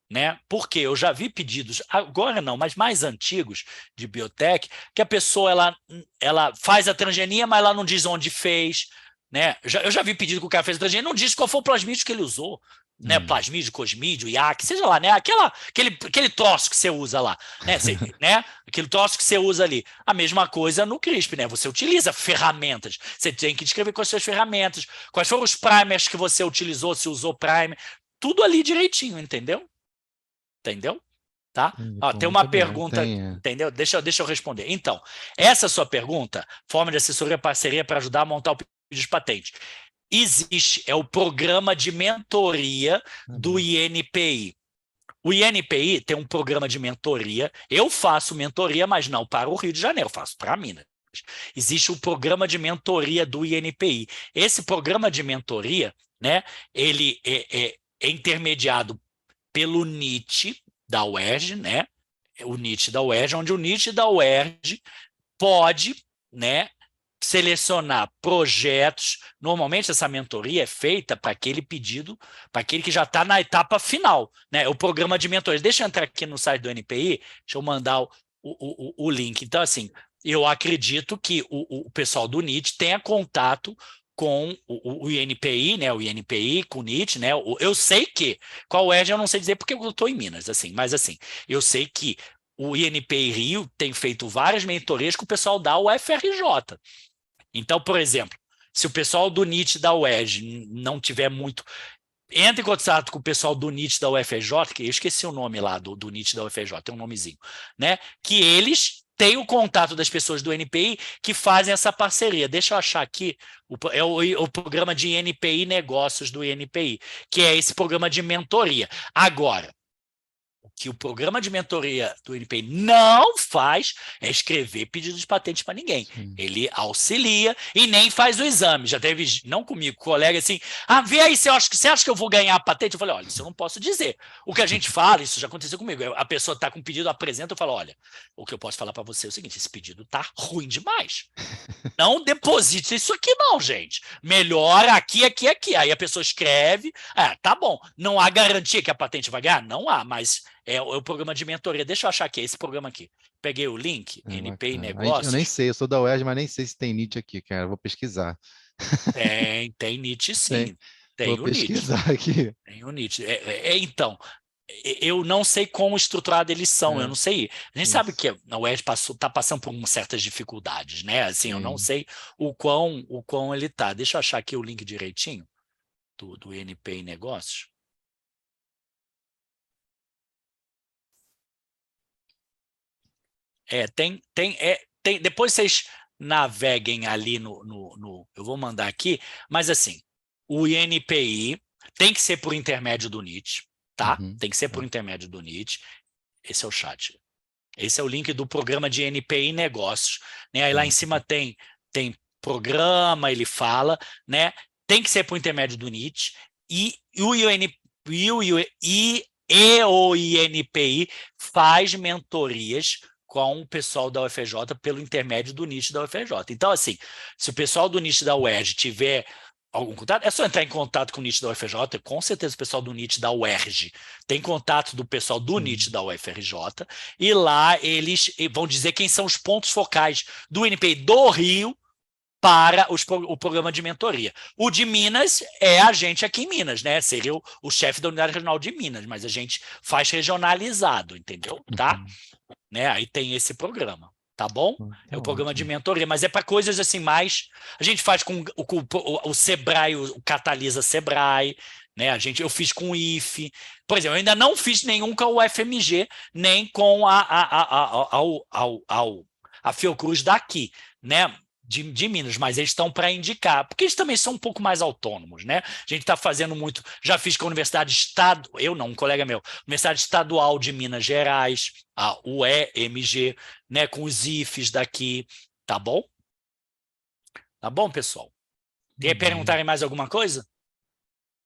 né? Porque eu já vi pedidos, agora não, mas mais antigos de biotech, que a pessoa ela faz a transgenia, mas ela não diz onde fez, né? Eu já vi pedido que o cara fez a transgenia, não diz qual foi o plasmídio que ele usou, né? Plasmídio, cosmídio, IAC, seja lá, né? Aquele troço que você usa lá, né? Né? Aquele troço que você usa ali. A mesma coisa no CRISP, né? Você utiliza ferramentas, você tem que descrever quais são as ferramentas, quais foram os primers que você utilizou, se usou primer, tudo ali direitinho, entendeu? Entendeu? Tá? Ó, tem uma pergunta, entendeu? Deixa eu responder. Então, essa sua pergunta, forma de assessoria parceria para ajudar a montar o pedido de patente. Existe, é o programa de mentoria do INPI. O INPI tem um programa de mentoria, eu faço mentoria, mas não para o Rio de Janeiro, eu faço para Minas. Existe o programa de mentoria do INPI. Esse programa de mentoria, né, ele é intermediado pelo NIT da UERJ, né? O NIT da UERJ, onde o NIT da UERJ pode, né, selecionar projetos. Normalmente essa mentoria é feita para aquele pedido, para aquele que já está na etapa final, né? O programa de mentoria. Deixa eu entrar aqui no site do NPI, deixa eu mandar o link. Então, assim, eu acredito que o pessoal do NIT tenha contato com o INPI, né? O INPI, com o NIT, né? Eu sei que, qual UERJ eu não sei dizer porque eu estou em Minas, assim, mas assim, eu sei que o INPI Rio tem feito várias mentorias com o pessoal da UFRJ. Então, por exemplo, se o pessoal do NIT da UERJ não tiver muito... Entre em contato com o pessoal do NIT da UFRJ, que eu esqueci o nome lá do NIT da UFRJ, tem um nomezinho, né? Que eles têm o contato das pessoas do NPI que fazem essa parceria. Deixa eu achar aqui, é o programa de NPI Negócios do INPI, que é esse programa de mentoria. Agora, o que o programa de mentoria do INPI não faz é escrever pedido de patente para ninguém. Ele auxilia e nem faz o exame. Já teve, não comigo, colega assim, vê aí, você acha que eu vou ganhar a patente? Eu falei, olha, isso eu não posso dizer. O que a gente fala, isso já aconteceu comigo, a pessoa está com um pedido, apresenta, eu falo, olha, o que eu posso falar para você é o seguinte, esse pedido está ruim demais. Não deposite isso aqui não, gente. Melhora aqui, aqui, aqui. Aí a pessoa escreve, tá bom. Não há garantia que a patente vai ganhar? Não há, mas é o programa de mentoria. Deixa eu achar aqui, esse programa aqui. Peguei o link, NPI Negócios. Eu nem sei, eu sou da UERJ, mas nem sei se tem NIT aqui, cara. Vou pesquisar. Tem NIT sim. Tem vou o NIT. pesquisar aqui. Tem o NIT. Então, eu não sei como estruturado eles são, eu não sei. A gente sabe que a UERJ está passando por certas dificuldades, né? Assim, eu não sei o quão ele está. Deixa eu achar aqui o link direitinho do INPI Negócios. Depois vocês naveguem ali eu vou mandar aqui, mas assim, o INPI tem que ser por intermédio do NIT, tá? Tem que ser por intermédio do NIT. Esse é o chat. Esse é o link do programa de NPI Negócios, né? Aí lá em cima tem programa, ele fala, né? Tem que ser por intermédio do NIT e o INPI faz mentorias com o pessoal da UFRJ pelo intermédio do NIT da UFRJ. Então, assim, se o pessoal do NIT da UERJ tiver algum contato, é só entrar em contato com o NIT da UFRJ, com certeza o pessoal do NIT da UERJ tem contato do pessoal do NIT da UFRJ, e lá eles vão dizer quem são os pontos focais do INPI do Rio para o programa de mentoria. O de Minas é a gente aqui em Minas, né? Seria o chefe da unidade regional de Minas, mas a gente faz regionalizado, entendeu? Tá? Né? Aí tem esse programa, tá bom? É o programa de mentoria, mas é para coisas assim mais... A gente faz com o Sebrae, o Catalisa Sebrae, né? Eu fiz com o IFE. Por exemplo, eu ainda não fiz nenhum com a UFMG, nem com a Fiocruz daqui, né? De Minas, mas eles estão para indicar, porque eles também são um pouco mais autônomos, né? A gente está fazendo muito, já fiz com a Universidade Estadual, eu não, um colega meu, Universidade Estadual de Minas Gerais, a UEMG, né? Com os IFES daqui, tá bom? Tá bom, pessoal? Quer perguntarem mais alguma coisa?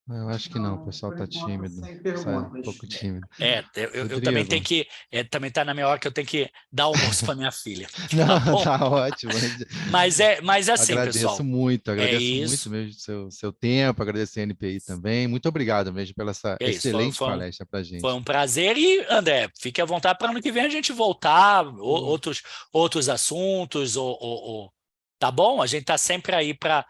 Eu acho que não, o pessoal está tímido. Um pouco tímido. Eu também tenho que... também está na minha hora que eu tenho que dar almoço para minha filha. Não, tá ótimo. Mas assim, pessoal. Agradeço muito mesmo seu tempo, agradeço a NPI também. Muito obrigado mesmo pela essa excelente palestra para a gente. Foi um prazer e, André, fique à vontade para ano que vem a gente voltar, outros assuntos, tá bom? A gente está sempre aí para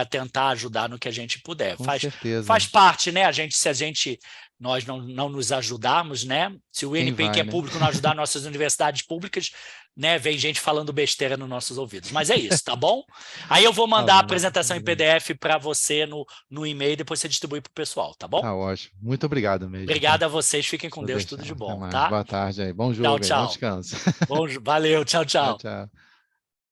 tentar ajudar no que a gente puder. Com certeza. Faz parte, né? Se nós não nos ajudarmos, né? Se o NPI, que é público, não ajudar nossas universidades públicas, né? Vem gente falando besteira nos nossos ouvidos. Mas é isso, tá bom? Aí eu vou mandar a apresentação em PDF para você no e-mail, depois você distribui para o pessoal, tá bom? Tá ótimo. Muito obrigado mesmo. Obrigado a vocês. Fiquem com Deus. Tudo de bom, tá? Boa tarde aí. Bom jogo, tchau. Bom descanso. Valeu. Tchau. Tchau.